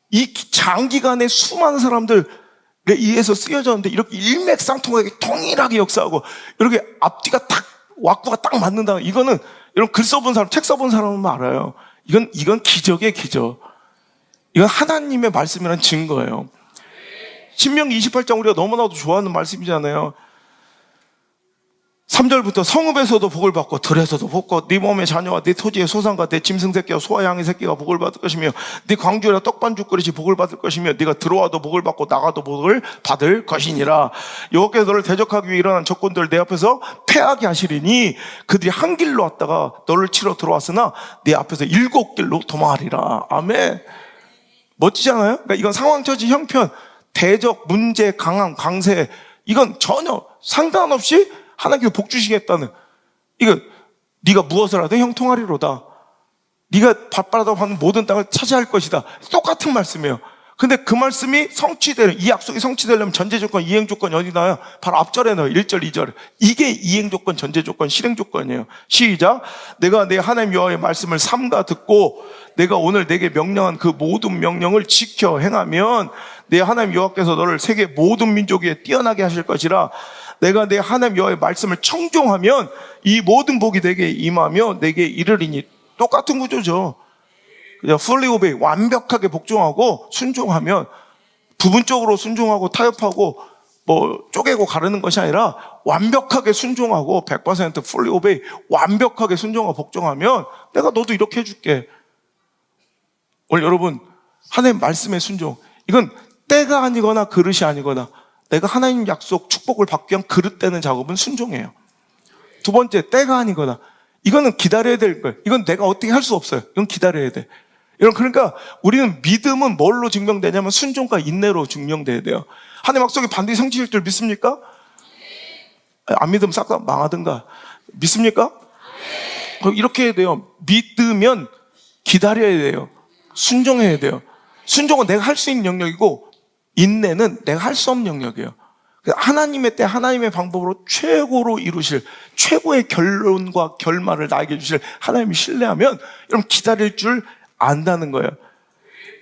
이 장기간의 수많은 사람들에 의해서 쓰여졌는데 이렇게 일맥상통하게 동일하게 역사하고 이렇게 앞뒤가 딱 왁구가 딱 맞는다. 이거는 여러분 글 써본 사람, 책 써본 사람은 알아요. 이건 기적의 기적. 이건 하나님의 말씀이라는 증거예요. 신명기 28장 우리가 너무나도 좋아하는 말씀이잖아요. 3절부터 성읍에서도 복을 받고 들에서도 복고 네 몸의 자녀와 네 토지의 소산과 네 짐승 새끼와 소와 양의 새끼가 복을 받을 것이며 네 광주나 떡반죽 그릇이 복을 받을 것이며 네가 들어와도 복을 받고 나가도 복을 받을 것이니라. 여호와께서 너를 대적하기 위해 일어난 적군들을 내 앞에서 패하게 하시리니 그들이 한 길로 왔다가 너를 치러 들어왔으나 네 앞에서 7길로 도망하리라. 아멘. 멋지잖아요? 그러니까 이건 상황, 처지, 형편, 대적, 문제, 강함, 강세, 이건 전혀 상관없이 하나님께서 복 주시겠다는, 이거 네가 무엇을 하든 형통하리로다. 네가 밭바라다 하는 모든 땅을 차지할 것이다. 똑같은 말씀이에요. 근데 그 말씀이 성취되는, 이 약속이 성취되려면 전제 조건, 이행 조건이 어디 나와요? 바로 앞절에 나와요. 1절, 2절. 이게 이행 조건, 전제 조건, 실행 조건이에요. 시작. 내가 내 하나님 여호와의 말씀을 삼가 듣고 내가 오늘 내게 명령한 그 모든 명령을 지켜 행하면 내 하나님 여호와께서 너를 세계 모든 민족 위에 뛰어나게 하실 것이라. 내가 내 하나님 여호와의 말씀을 청종하면 이 모든 복이 내게 임하며 내게 이르리니. 똑같은 구조죠. 그냥 fully obey, 완벽하게 복종하고 순종하면, 부분적으로 순종하고 타협하고 쪼개고 가르는 것이 아니라 완벽하게 순종하고 100% fully obey, 완벽하게 순종하고 복종하면 내가 너도 이렇게 해줄게. 오늘 여러분 하나님 말씀의 순종, 이건 때가 아니거나 그릇이 아니거나 내가 하나님 약속 축복을 받기 위한 그릇 되는 작업은 순종이에요. 두 번째, 때가 아니거나, 이거는 기다려야 될 거예요. 이건 내가 어떻게 할 수 없어요. 이건 기다려야 돼. 여러분, 그러니까 우리는 믿음은 뭘로 증명되냐면 순종과 인내로 증명돼야 돼요. 하나님 약속이 반드시 성취될 줄 믿습니까? 안 믿으면 싹 다 망하든가. 믿습니까? 그럼 이렇게 해야 돼요. 믿으면 기다려야 돼요. 순종해야 돼요. 순종은 내가 할 수 있는 영역이고 인내는 내가 할 수 없는 영역이에요. 하나님의 때, 하나님의 방법으로 최고로 이루실, 최고의 결론과 결말을 나에게 주실 하나님을 신뢰하면 여러분 기다릴 줄 안다는 거예요.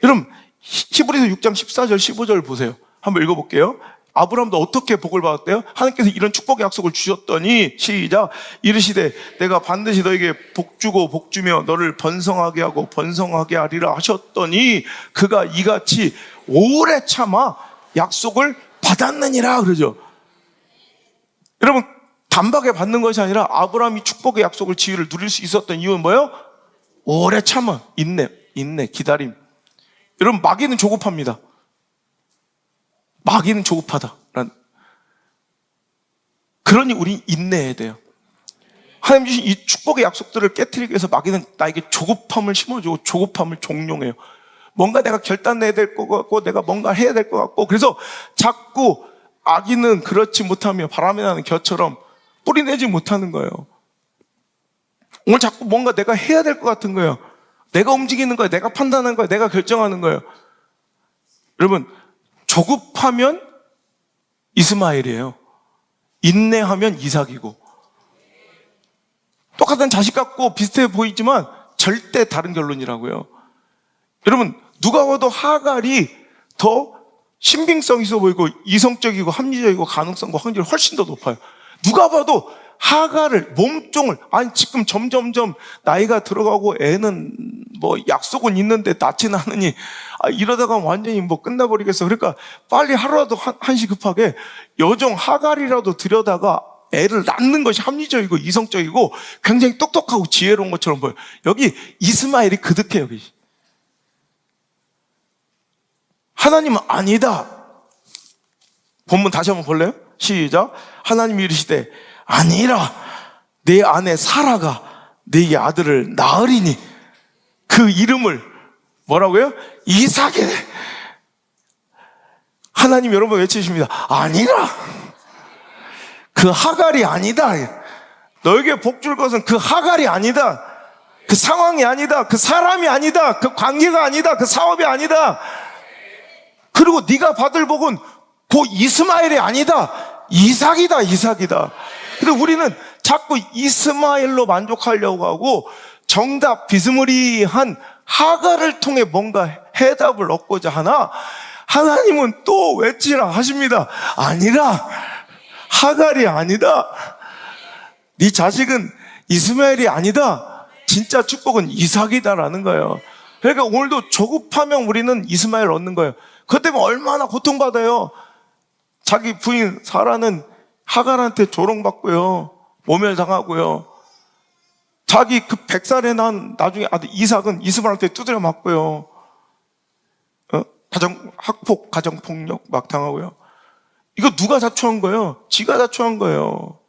여러분 히브리서 6장 14절 15절 보세요. 한번 읽어볼게요. 아브라함도 어떻게 복을 받았대요? 하나님께서 이런 축복의 약속을 주셨더니 시작. 이르시되 내가 반드시 너에게 복 주고 복 주며 너를 번성하게 하고 번성하게 하리라 하셨더니 그가 이같이 오래 참아 약속을 받았느니라 그러죠. 여러분 단박에 받는 것이 아니라 아브라함이 축복의 약속을 지위를 누릴 수 있었던 이유는 뭐예요? 오래 참아, 인내, 기다림. 여러분 마귀는 조급합니다. 마귀는 조급하다. 그러니 우리 인내해야 돼요. 하나님 주신 이 축복의 약속들을 깨트리기 위해서 마귀는 나에게 조급함을 심어주고 조급함을 종용해요. 뭔가 내가 결단내야 될 것 같고 내가 뭔가 해야 될 것 같고, 그래서 자꾸 아기는 그렇지 못하며 바람에 나는 겨처럼 뿌리내지 못하는 거예요. 오늘 자꾸 뭔가 내가 해야 될 것 같은 거예요. 내가 움직이는 거예요. 내가 판단하는 거예요. 내가 결정하는 거예요. 여러분 조급하면 이스마엘이에요. 인내하면 이삭이고, 똑같은 자식 같고 비슷해 보이지만 절대 다른 결론이라고요. 여러분 누가 봐도 하갈이 더 신빙성 있어 보이고 이성적이고 합리적이고 가능성과 확률이 훨씬 더 높아요. 누가 봐도 하갈을, 몸종을, 아니 지금 점점점 나이가 들어가고 애는 뭐 약속은 있는데 낳지는 않으니 이러다가 완전히 뭐 끝나버리겠어. 그러니까 빨리 하루라도 한시 급하게 여종 하갈이라도 들여다가 애를 낳는 것이 합리적이고 이성적이고 굉장히 똑똑하고 지혜로운 것처럼 보여요. 여기 이스마엘이 그득해요. 여기. 하나님은 아니다. 본문 다시 한번 볼래요? 시작. 하나님이 이르시되 아니라 내 아내 사라가 네 아들을 낳으리니 그 이름을 뭐라고요? 이삭이래. 하나님 여러분 외치십니다. 아니라 그 하갈이 아니다. 너에게 복 줄 것은 그 하갈이 아니다. 그 상황이 아니다. 그 사람이 아니다. 그 관계가 아니다. 그 사업이 아니다. 그리고 네가 받을 복은 그 이스마엘이 아니다. 이삭이다. 이삭이다. 근데 우리는 자꾸 이스마엘로 만족하려고 하고 정답 비스무리한 하갈을 통해 뭔가 해답을 얻고자 하나 하나님은 또 외치라 하십니다. 아니라 하갈이 아니다. 네 자식은 이스마엘이 아니다. 진짜 축복은 이삭이다라는 거예요. 그러니까 오늘도 조급하면 우리는 이스마엘 얻는 거예요. 그것 때문에 얼마나 고통받아요. 자기 부인 사라는 하갈한테 조롱받고요. 모멸당하고요. 자기 그 100살에 난 나중에 아들 이삭은 이스마엘한테 두드려 맞고요. 학폭, 가정폭력 막 당하고요. 이거 누가 자초한 거예요? 지가 자초한 거예요.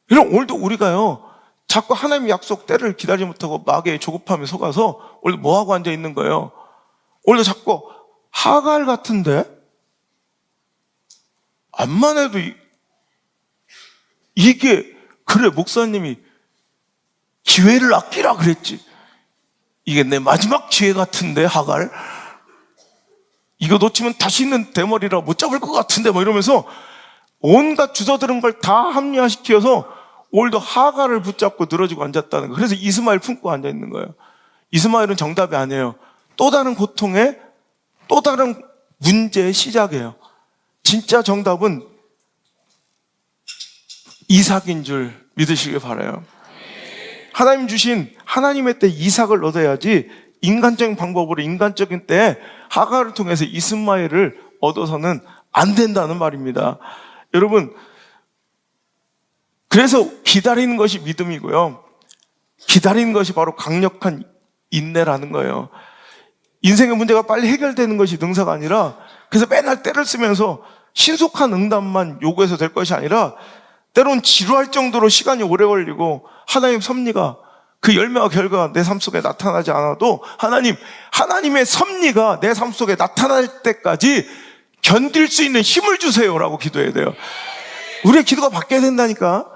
이런 오늘도 우리가요, 자꾸 하나님의 약속 때를 기다리지 못하고 마귀의 조급함에 속아서 오늘도 뭐하고 앉아 있는 거예요? 오늘도 자꾸 하갈 같은데? 암만 해도 이게 그래 목사님이 기회를 아끼라 그랬지. 이게 내 마지막 기회 같은데 하갈? 이거 놓치면 다시는 대머리라 못 잡을 것 같은데 뭐 이러면서 온갖 주저들은 걸 다 합리화시켜서 오늘도 하갈을 붙잡고 늘어지고 앉았다는 거예요. 그래서 이스마엘 품고 앉아 있는 거예요. 이스마엘은 정답이 아니에요. 또 다른 고통의 또 다른 문제의 시작이에요. 진짜 정답은 이삭인 줄 믿으시길 바라요. 하나님 주신 하나님의 때 이삭을 얻어야지 인간적인 방법으로 인간적인 때에 하갈을 통해서 이스마엘을 얻어서는 안 된다는 말입니다. 여러분, 그래서 기다리는 것이 믿음이고요. 기다리는 것이 바로 강력한 인내라는 거예요. 인생의 문제가 빨리 해결되는 것이 능사가 아니라 그래서 맨날 때를 쓰면서 신속한 응답만 요구해서 될 것이 아니라 때론 지루할 정도로 시간이 오래 걸리고 하나님 섭리가 그 열매와 결과가 내 삶 속에 나타나지 않아도 하나님의 섭리가 내 삶 속에 나타날 때까지 견딜 수 있는 힘을 주세요라고 기도해야 돼요. 우리의 기도가 바뀌어야 된다니까.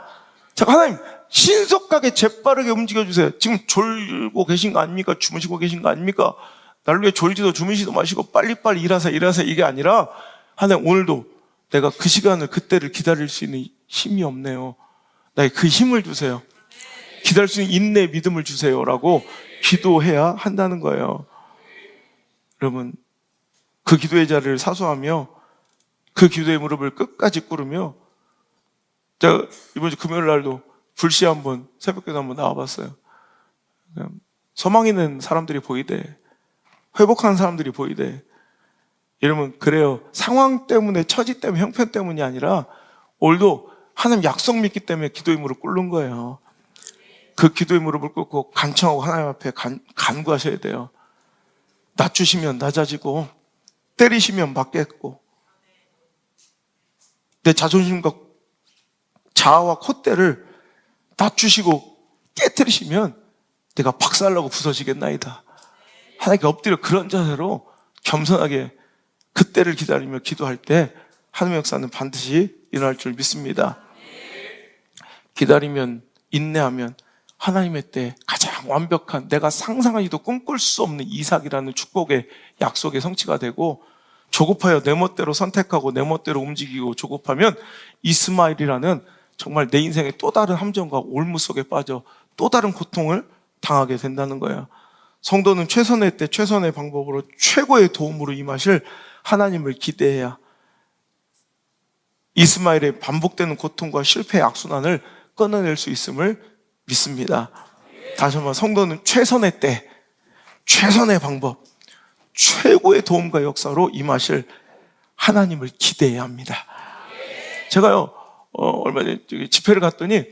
자, 하나님 신속하게 재빠르게 움직여주세요. 지금 졸고 계신 거 아닙니까? 주무시고 계신 거 아닙니까? 나를 위해 졸지도 주무시도 마시고 빨리빨리 일하세요 이게 아니라 하나님 오늘도 내가 그 시간을 그때를 기다릴 수 있는 힘이 없네요. 나에게 그 힘을 주세요. 기다릴 수 있는 인내 믿음을 주세요라고 기도해야 한다는 거예요. 여러분, 그 기도의 자리를 사수하며 그 기도의 무릎을 끝까지 꿇으며 제가 이번 주 금요일 날도 불시 한번 새벽기도 한번 나와봤어요. 소망 있는 사람들이 보이대. 회복하는 사람들이 보이대. 여러분, 그래요. 상황 때문에, 처지 때문에, 형편 때문이 아니라 오늘도 하나님 약속 믿기 때문에 기도의 무릎 꿇는 거예요. 그 기도의 무릎을 꿇고 간청하고 하나님 앞에 간구하셔야 돼요. 낮추시면 낮아지고 때리시면 맞겠고 내 자존심과 자아와 콧대를 낮추시고 깨뜨리시면 내가 박살나고 부서지겠나이다. 하나님께 엎드려 그런 자세로 겸손하게 그때를 기다리며 기도할 때 하나님의 역사는 반드시 일어날 줄 믿습니다. 기다리면 인내하면 하나님의 때 가장 완벽한 내가 상상하지도 꿈꿀 수 없는 이삭이라는 축복의 약속의 성취가 되고 조급하여 내 멋대로 선택하고 내 멋대로 움직이고 조급하면 이스마엘이라는 정말 내 인생의 또 다른 함정과 올무 속에 빠져 또 다른 고통을 당하게 된다는 거예요. 성도는 최선의 때 최선의 방법으로 최고의 도움으로 임하실 하나님을 기대해야 이스마엘의 반복되는 고통과 실패의 악순환을 끊어낼 수 있음을 믿습니다. 다시 한번 성도는 최선의 때, 최선의 방법, 최고의 도움과 역사로 임하실 하나님을 기대해야 합니다. 제가요, 얼마 전에 집회를 갔더니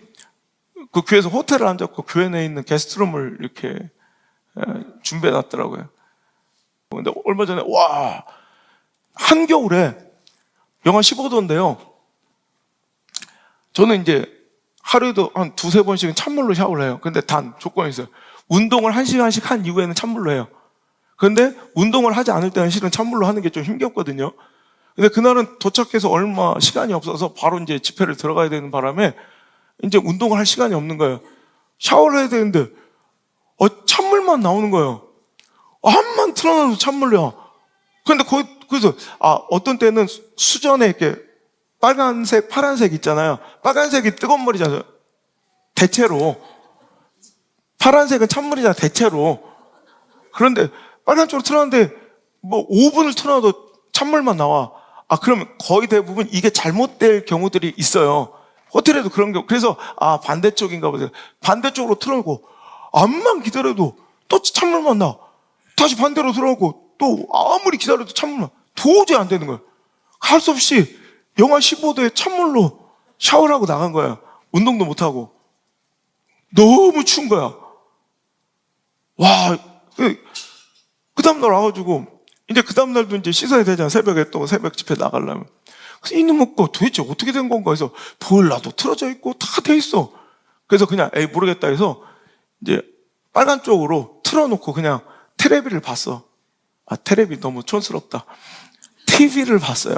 그 교회에서 호텔을 안 잡고 교회 내에 있는 게스트룸을 이렇게 준비해 놨더라고요. 근데 얼마 전에, 와, 한겨울에 영하 15도인데요. 저는 이제 하루에도 한 두세 번씩은 찬물로 샤워를 해요. 근데 단 조건이 있어요. 운동을 1시간씩 한 이후에는 찬물로 해요. 근데 운동을 하지 않을 때는 실은 찬물로 하는 게 좀 힘겹거든요. 근데 그날은 도착해서 얼마 시간이 없어서 바로 이제 집회를 들어가야 되는 바람에 이제 운동을 할 시간이 없는 거예요. 샤워를 해야 되는데 찬물만 나오는 거예요. 한만 틀어놔도 찬물이야. 근데 그래서 어떤 때는 수전에 이렇게 빨간색, 파란색 있잖아요. 빨간색이 뜨거운 물이잖아요. 대체로. 파란색은 찬물이잖아, 대체로. 그런데 빨간 쪽으로 틀었는데 뭐 5분을 틀어놔도 찬물만 나와. 그러면 거의 대부분 이게 잘못될 경우들이 있어요. 호텔에도 그런 경우. 그래서 반대쪽인가 보세요. 반대쪽으로 틀어놓고 암만 기다려도 또 찬물만 나. 다시 반대로 틀어놓고 또 아무리 기다려도 찬물만. 도저히 안 되는 거예요. 할 수 없이 영하 15도에 찬물로 샤워를 하고 나간 거야. 운동도 못하고. 너무 추운 거야. 와, 그 다음날 와가지고, 이제 그 다음날도 이제 씻어야 되잖아. 새벽에 또 새벽 집회 나가려면. 그래서 이놈의 거 도대체 어떻게 된 건가 해서 보일러도 틀어져 있고 다 돼 있어. 그래서 그냥 모르겠다 해서 이제 빨간 쪽으로 틀어놓고 그냥 테레비를 봤어. 테레비 너무 촌스럽다. TV를 봤어요.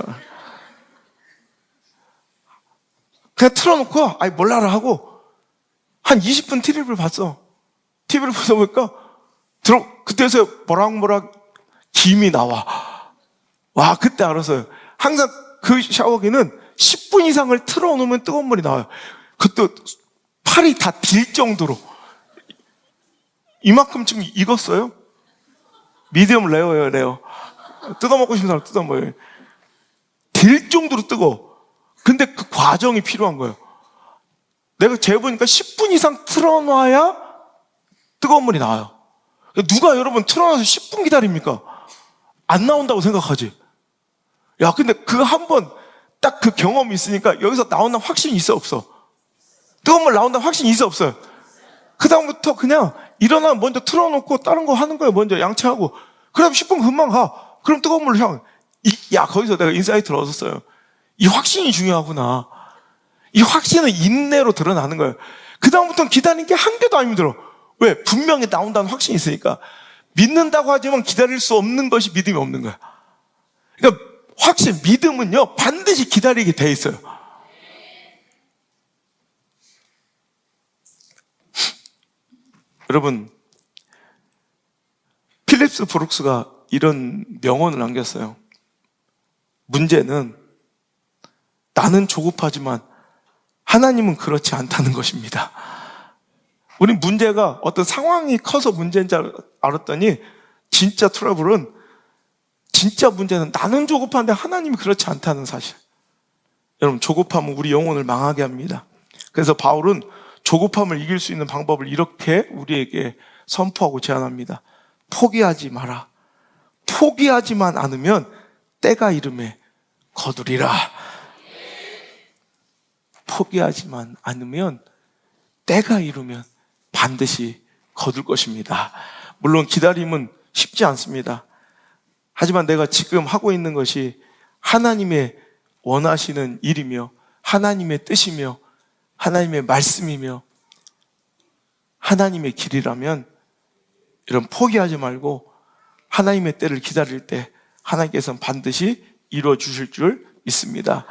그냥 틀어놓고, 몰라라 하고, 한 20분 TV를 봤어. TV를 보다 보니까, 그때서 모락모락 김이 나와. 와, 그때 알았어요. 항상 그 샤워기는 10분 이상을 틀어놓으면 뜨거운 물이 나와요. 그때 팔이 다 딜 정도로. 이만큼쯤 익었어요? 미디엄 레어예요, 레어. 뜯어먹고 싶은 사람 뜯어먹어요. 딜 정도로 뜨거워. 근데 그 과정이 필요한 거예요. 내가 재보니까 10분 이상 틀어놔야 뜨거운 물이 나와요. 누가 여러분 틀어놔서 10분 기다립니까? 안 나온다고 생각하지. 야, 근데 그 한 번 딱 그 경험이 있으니까 여기서 나온다는 확신이 있어, 없어? 뜨거운 물 나온다는 확신이 있어, 없어요? 그 다음부터 그냥 일어나면 먼저 틀어놓고 다른 거 하는 거예요. 먼저 양치하고. 그럼 10분 금방 가. 그럼 뜨거운 물을 향. 거기서 내가 인사이트를 얻었어요. 이 확신이 중요하구나. 이 확신은 인내로 드러나는 거예요. 그 다음부터는 기다리는 게 한 개도 안 힘들어. 왜? 분명히 나온다는 확신이 있으니까. 믿는다고 하지만 기다릴 수 없는 것이 믿음이 없는 거야. 그러니까 믿음은요, 반드시 기다리게 돼 있어요. 여러분, 필립스 브룩스가 이런 명언을 남겼어요. 문제는 나는 조급하지만 하나님은 그렇지 않다는 것입니다. 우린 문제가 어떤 상황이 커서 문제인 줄 알았더니 진짜 트러블은, 진짜 문제는 나는 조급한데 하나님이 그렇지 않다는 사실. 여러분, 조급함은 우리 영혼을 망하게 합니다. 그래서 바울은 조급함을 이길 수 있는 방법을 이렇게 우리에게 선포하고 제안합니다. 포기하지 마라. 포기하지만 않으면 때가 이름에 거두리라. 포기하지만 않으면 때가 이르면 반드시 거둘 것입니다. 물론 기다림은 쉽지 않습니다. 하지만 내가 지금 하고 있는 것이 하나님의 원하시는 일이며 하나님의 뜻이며 하나님의 말씀이며 하나님의 길이라면 이런 포기하지 말고 하나님의 때를 기다릴 때 하나님께서는 반드시 이루어 주실 줄 믿습니다.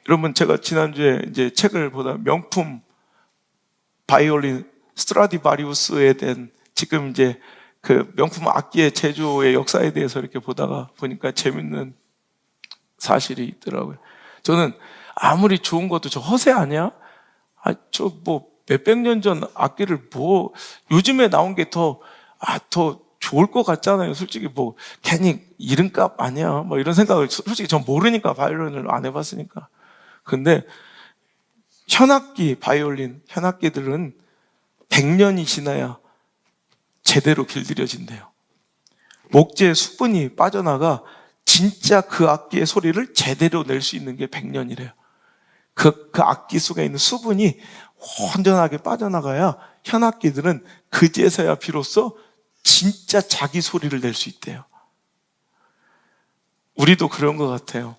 여러분, 제가 지난주에 이제 책을 보다 명품 바이올린 스트라디바리우스에 대한 지금 이제 그 명품 악기의 제조의 역사에 대해서 이렇게 보니까 재밌는 사실이 있더라고요. 저는 아무리 좋은 것도 저 허세 아니야? 저 뭐 몇백 년 전 악기를 뭐 요즘에 나온 게 더 좋을 것 같잖아요. 솔직히 뭐 괜히 이름값 아니야. 뭐 이런 생각을 솔직히 전 모르니까 바이올린을 안 해봤으니까. 근데 현악기 바이올린 현악기들은 100년이 지나야 제대로 길들여진대요. 목재의 수분이 빠져나가 진짜 그 악기의 소리를 제대로 낼 수 있는 게 100년이래요. 그 악기 속에 있는 수분이 온전하게 빠져나가야 현악기들은 그제서야 비로소 진짜 자기 소리를 낼 수 있대요. 우리도 그런 것 같아요.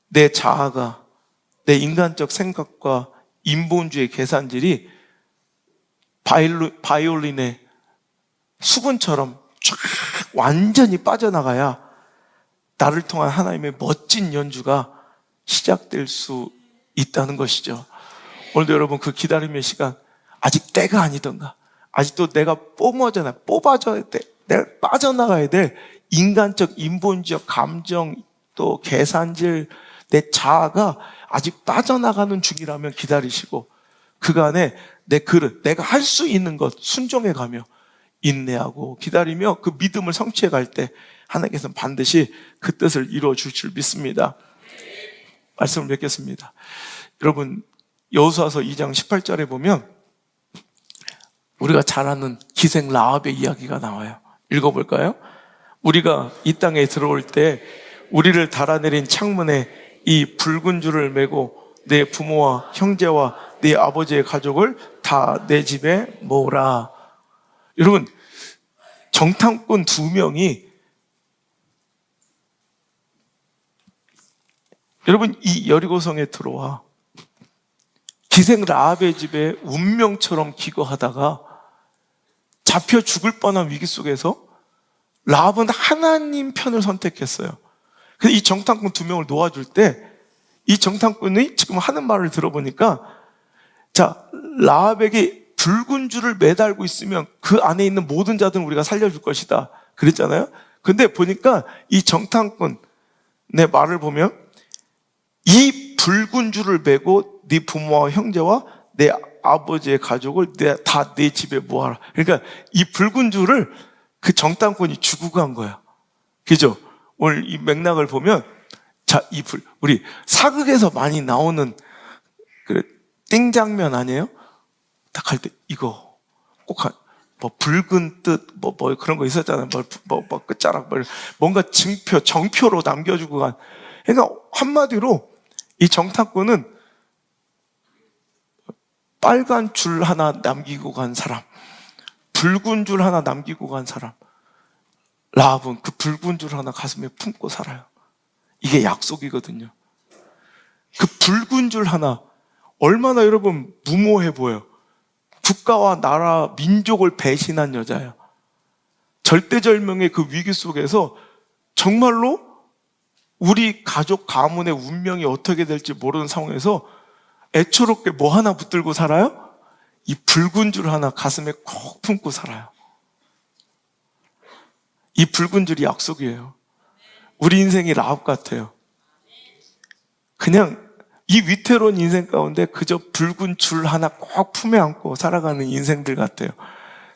내 자아가, 내 인간적 생각과 인본주의 계산질이 바이올린의 수분처럼 쫙 완전히 빠져나가야 나를 통한 하나님의 멋진 연주가 시작될 수 있다는 것이죠. 오늘도 여러분 그 기다림의 시간, 아직 때가 아니던가, 아직도 내가 뽑아져야 돼, 내가 빠져나가야 될 인간적 인본주의 감정, 또 계산질, 내 자아가 아직 빠져나가는 중이라면 기다리시고, 그간에 내 그릇, 내가 할 수 있는 것 순종해 가며 인내하고 기다리며 그 믿음을 성취해 갈 때 하나님께서는 반드시 그 뜻을 이루어 줄 줄 믿습니다. 말씀을 맺겠습니다. 여러분, 여호수아서 2장 18절에 보면 우리가 잘 아는 기생 라합의 이야기가 나와요. 읽어볼까요? 우리가 이 땅에 들어올 때 우리를 달아내린 창문에 이 붉은 줄을 메고 내 부모와 형제와 내 아버지의 가족을 다 내 집에 모으라. 여러분, 정탐꾼 2명이 여러분 이 여리고성에 들어와 기생 라합의 집에 운명처럼 기거하다가 잡혀 죽을 뻔한 위기 속에서 라합은 하나님 편을 선택했어요. 그래서 이 정탐꾼 2명을 놓아줄 때 이 정탐꾼이 지금 하는 말을 들어보니까, 자, 라합에게 붉은 줄을 매달고 있으면 그 안에 있는 모든 자들은 우리가 살려줄 것이다 그랬잖아요. 근데 보니까 이 정탐꾼의 말을 보면 이 붉은 줄을 메고 네 부모와 형제와 내 아버지의 가족을 다 내 집에 모아라. 그러니까 이 붉은 줄을 그 정탐꾼이 주고 간 거야. 그죠? 오늘 이 맥락을 보면, 자, 우리 사극에서 많이 나오는 그 띵장면 아니에요? 딱 할 때 이거 꼭 붉은 뜻 그런 거 있었잖아요. 끝자락 뭔가 정표로 남겨주고 간. 그러니까 한마디로 이 정탐꾼은 빨간 줄 하나 남기고 간 사람, 붉은 줄 하나 남기고 간 사람. 라합은 그 붉은 줄 하나 가슴에 품고 살아요. 이게 약속이거든요. 그 붉은 줄 하나 얼마나 여러분 무모해 보여. 국가와 나라, 민족을 배신한 여자예요. 절대절명의 그 위기 속에서 정말로 우리 가족 가문의 운명이 어떻게 될지 모르는 상황에서 애초롭게 뭐 하나 붙들고 살아요? 이 붉은 줄 하나 가슴에 꼭 품고 살아요. 이 붉은 줄이 약속이에요. 우리 인생이 라합 같아요. 그냥 이 위태로운 인생 가운데 그저 붉은 줄 하나 꼭 품에 안고 살아가는 인생들 같아요.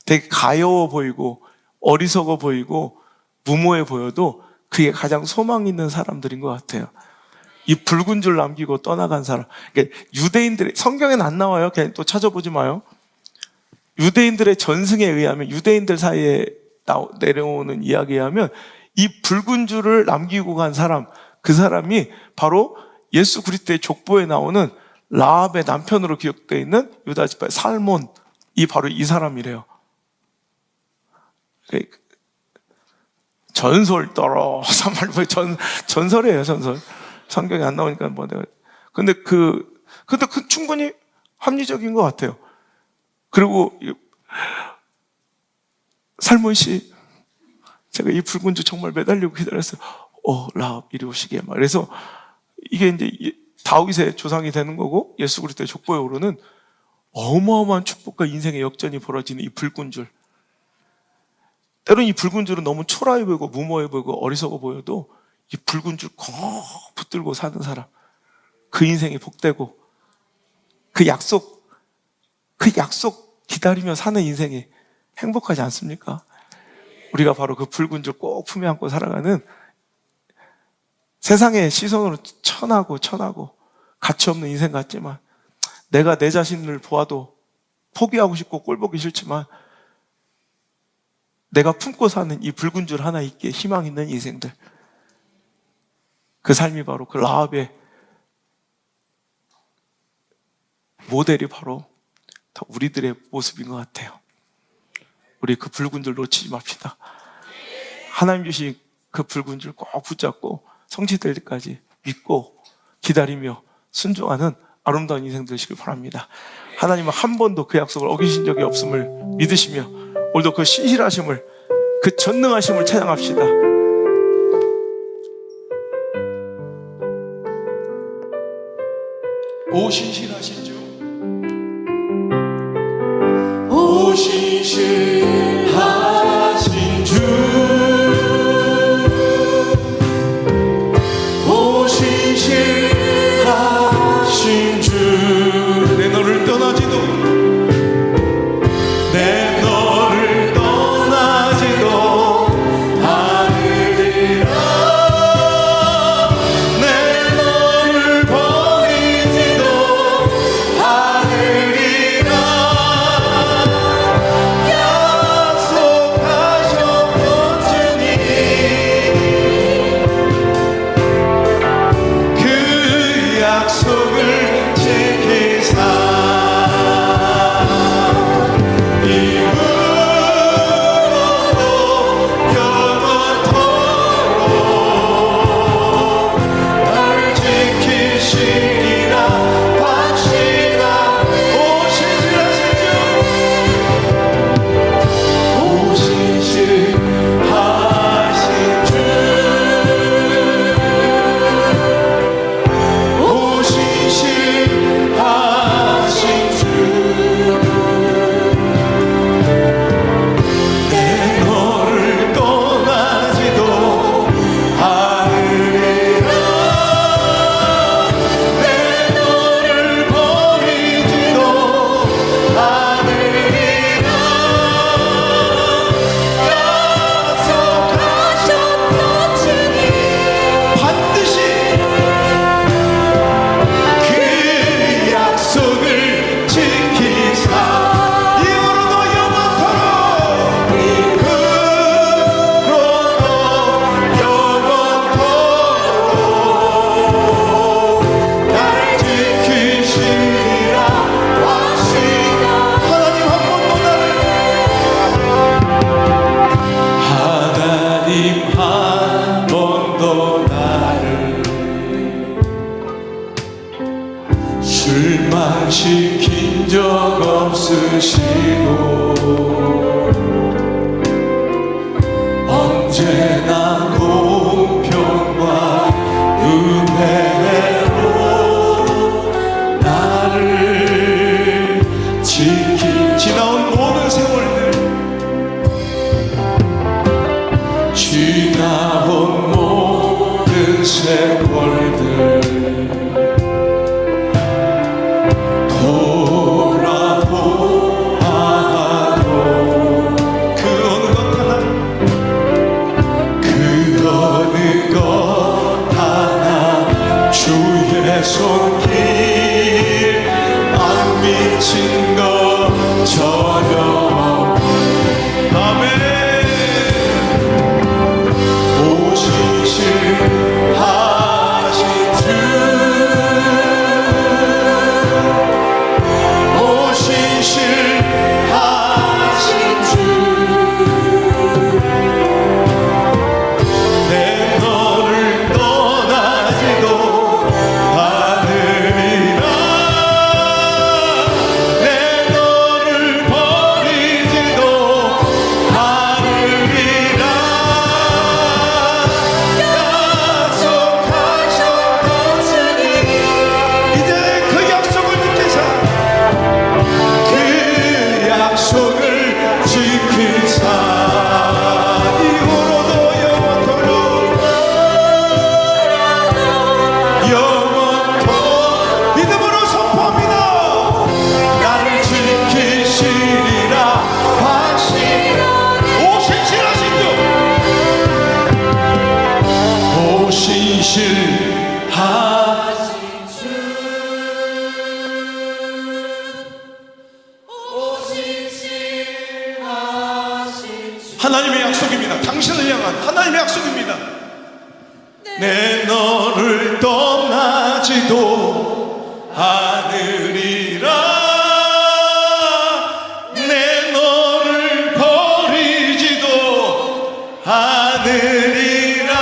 되게 가여워 보이고 어리석어 보이고 무모해 보여도 그게 가장 소망 있는 사람들인 것 같아요. 이 붉은 줄 남기고 떠나간 사람. 그러니까 유대인들의, 성경에는 안 나와요. 그냥 또 찾아보지 마요. 유대인들의 전승에 의하면, 유대인들 사이에 내려오는 이야기에 하면 이 붉은 줄을 남기고 간 사람, 그 사람이 바로 예수 그리스도의 족보에 나오는 라합의 남편으로 기억되어 있는 유다 지파의 살몬, 이 바로 이 사람이래요. 전설 떨어 전설이에요, 전설. 성경에 안 나오니까 뭐 내가. 근데 그 충분히 합리적인 것 같아요. 그리고 살몬 씨, 제가 이 붉은 줄 정말 매달리고 기다렸어요. 라합 이리 오시게. 막 그래서 이게 이제 다윗의 조상이 되는 거고 예수 그리스도의 족보에 오르는 어마어마한 축복과 인생의 역전이 벌어지는 이 붉은 줄. 때로는 이 붉은 줄은 너무 초라해 보이고 무모해 보이고 어리석어 보여도 이 붉은 줄 꼭 붙들고 사는 사람, 그 인생이 복되고 그 약속 기다리며 사는 인생이 행복하지 않습니까? 우리가 바로 그 붉은 줄 꼭 품에 안고 살아가는, 세상의 시선으로 천하고 가치 없는 인생 같지만 내가 내 자신을 보아도 포기하고 싶고 꼴 보기 싫지만 내가 품고 사는 이 붉은 줄 하나 있기에 희망 있는 인생들, 그 삶이 바로 그 라합의 모델이 바로 다 우리들의 모습인 것 같아요. 우리 그 붉은 줄 놓치지 맙시다. 하나님 주신 그 붉은 줄 꼭 붙잡고 성취될 때까지 믿고 기다리며 순종하는 아름다운 인생 되시길 바랍니다. 하나님은 한 번도 그 약속을 어기신 적이 없음을 믿으시며 오늘도 그 신실하심을, 그 전능하심을 찬양합시다. 오 신실하신 주, 오 신실하신 주, 오 신실하신 주, 내 너를 떠나지도, 내 너를 떠나지도 않으리라. 내 너를 버리지도 않으리라. 약속하셨던 주님, 그 약속을 지키사 실망시킨 적 없으시고 언제나 공평과 은혜로 나를 지나온 모든 세월들, 지나온 모든 세월들 손길 안 미친 것 전혀. 아멘. 오 신실하신 주, 오 신실하신 주, 내 너를 떠나지도 않으리라. 내 하나님의 약속입니다. 당신을 향한 하나님의 약속입니다. 내 너를 떠나지도 않으리라. 내 너를 버리지도 않으리라.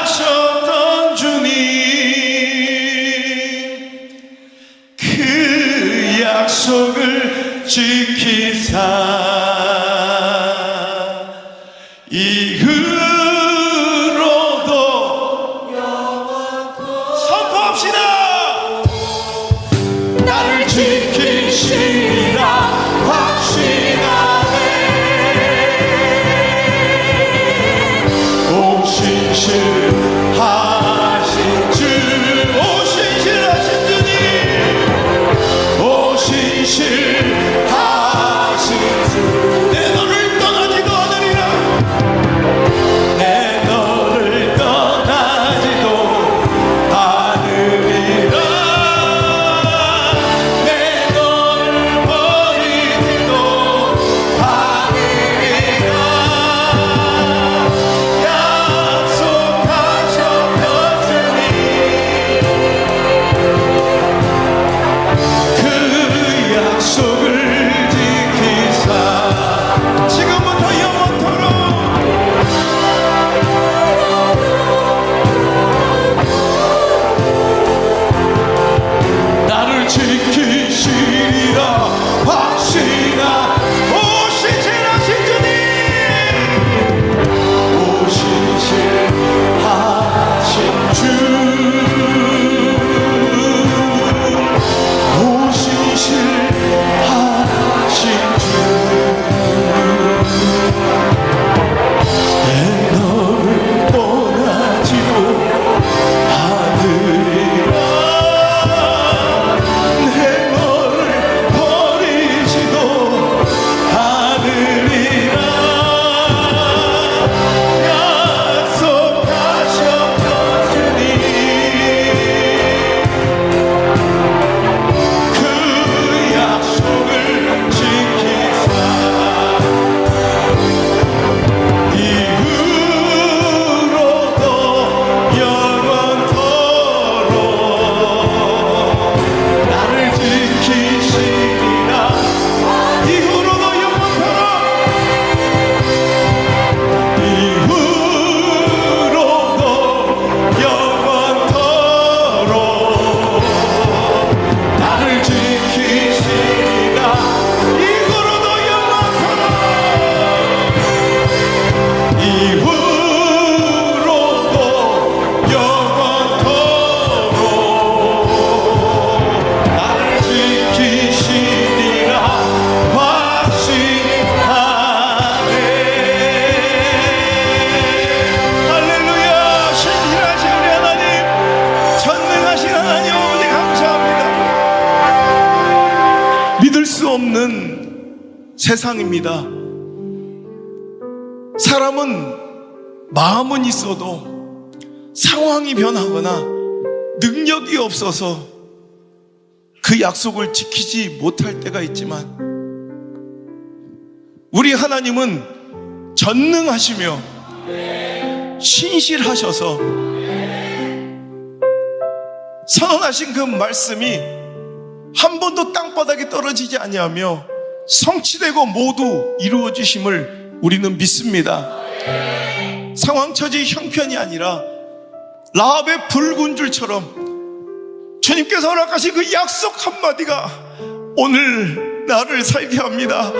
약속하셨던 주님, 그 약속을 지키사 이후로도 선포합시다. 나를 지키시리라 확신하네. 오신실하신 주, 오신실하신 주님, 오신실하신 주, 내 너를 떠나지도 않으리라. 내 너를 떠나지도 않으리라. 내 너를 버리지도 않으리라. 약속하셨던 주님, 그 약속을 지키사 지금부터 영원토록 나를 지키시리라 확신하. 오신실하신 주님, 오신실하신 주, 오신실하신 주, 내 너를 떠나지도 않으리라. 내 너를 버리지도 않으리라. 약속하셨던 주님, 그 약속을 지키사 이후로도 영원토록 나를 지키시리라. 이후로도 영원토록, 이후로도 영원토록 나를 지키시리라. 이후로도 영원토록, 이후로도 영원토록 나를 지키시리라 확신하네. 할렐루야. 신실하신 우리 하나님, 전능하신 하나님 아버지 감사합니다. 믿을 수 없는 세상입니다. 사람은 마음은 있어도 상황이 변하거나 능력이 없어서 그 약속을 지키지 못할 때가 있지만, 우리 하나님은 전능하시며 신실하셔서 선언하신 그 말씀이 한 번도 땅바닥에 떨어지지 아니하며 성취되고 모두 이루어지심을 우리는 믿습니다. 상황 처지 형편이 아니라 라합의 붉은 줄처럼 주님께서 허락하신 그 약속 한마디가 오늘 나를 살게 합니다.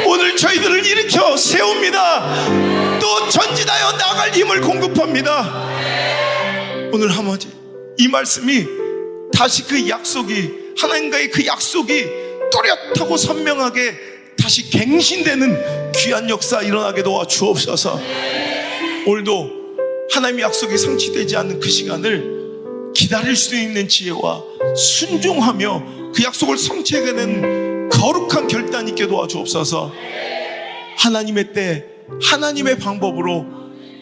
오늘 저희들을 일으켜 세웁니다. 또 전진하여 나갈 힘을 공급합니다. 오늘 한마디, 이 말씀이 다시 그 약속이, 하나님과의 그 약속이 또렷하고 선명하게 다시 갱신되는 귀한 역사 일어나게 도와 주옵소서. 오늘도 하나님의 약속이 성취되지 않는 그 시간을 기다릴 수 있는 지혜와 순종하며 그 약속을 성취하게 되는 거룩한 결단 있게 도와주옵소서. 하나님의 때, 하나님의 방법으로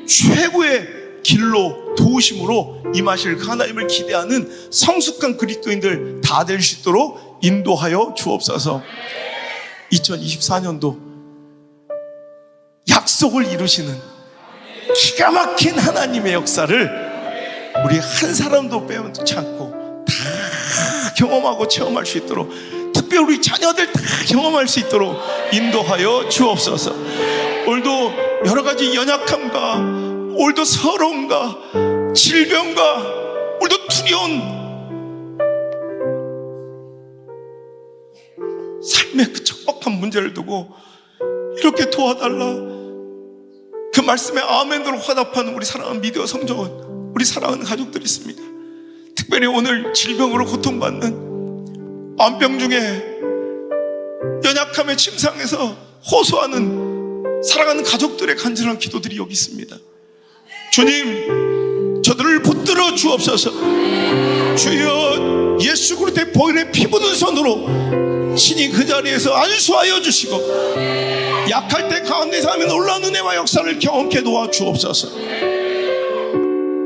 최고의 길로 도우심으로 임하실 그 하나님을 기대하는 성숙한 그리스도인들 다 될 수 있도록 인도하여 주옵소서. 2024년도 약속을 이루시는 기가 막힌 하나님의 역사를 우리 한 사람도 빼놓지 않고 다 경험하고 체험할 수 있도록, 특별히 우리 자녀들 다 경험할 수 있도록 인도하여 주옵소서. 오늘도 여러 가지 연약함과, 오늘도 서러움과 질병과, 오늘도 두려운 삶의 그 척박한 문제를 두고 이렇게 도와달라, 그 말씀에 아멘으로 화답하는 우리 사랑하는 미디어 성정원, 우리 사랑하는 가족들이 있습니다. 특별히 오늘 질병으로 고통받는, 암병 중에 연약함의 침상에서 호소하는 사랑하는 가족들의 간절한 기도들이 여기 있습니다. 주님, 저들을 붙들어 주옵소서. 주여, 예수 그리스도의 보혈의 피 묻은 손으로 신이 그 자리에서 안수하여 주시고, 약할 때 가운데 사람의 놀라운 은혜와 역사를 경험케 도와 주옵소서.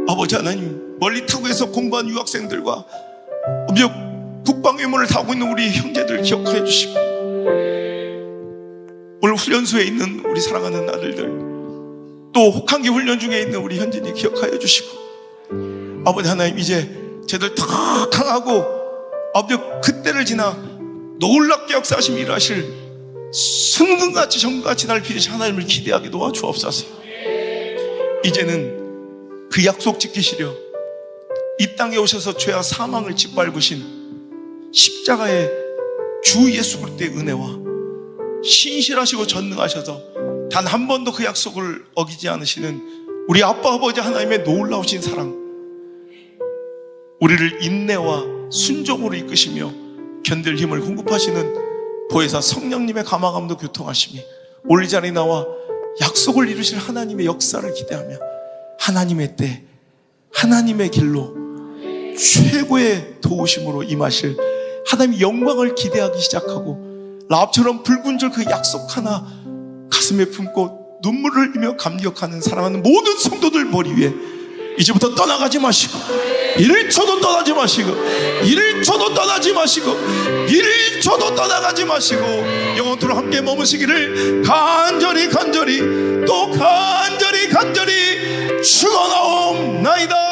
아버지 하나님, 멀리 타국에서 공부한 유학생들과 국방의무를 다하고 있는 우리 형제들 기억하여 주시고, 오늘 훈련소에 있는 우리 사랑하는 아들들, 또 혹한기 훈련 중에 있는 우리 현진이 기억하여 주시고, 아버지 하나님, 이제 쟤들 더 강하고 아버지 그때를 지나 놀랍게 역사하시며 일하실 순금같이 정금같이 날 비추신 하나님을 기대하게 도와주옵소서. 이제는 그 약속 지키시려 이 땅에 오셔서 죄와 사망을 짓밟으신 십자가의 주 예수 그리스도의 은혜와 신실하시고 전능하셔서 단 한 번도 그 약속을 어기지 않으시는 우리 아빠 아버지 하나님의 놀라우신 사랑, 우리를 인내와 순종으로 이끄시며 견딜 힘을 공급하시는 보혜사 성령님의 감화감도 교통하시며 오늘 이 자리에 나와 약속을 이루실 하나님의 역사를 기대하며 하나님의 때, 하나님의 길로 최고의 도우심으로 임하실 하나님의 영광을 기대하기 시작하고, 라합처럼 붉은 줄 그 약속 하나 가슴에 품고 눈물을 흘리며 감격하는 사랑하는 모든 성도들 머리 위에 이제부터 떠나가지 마시고, 1초도 떠나지 마시고, 1초도 떠나지 마시고, 1초도 떠나가지 마시고, 영원토록 함께 머무시기를 간절히 또 간절히 축원하옵나이다.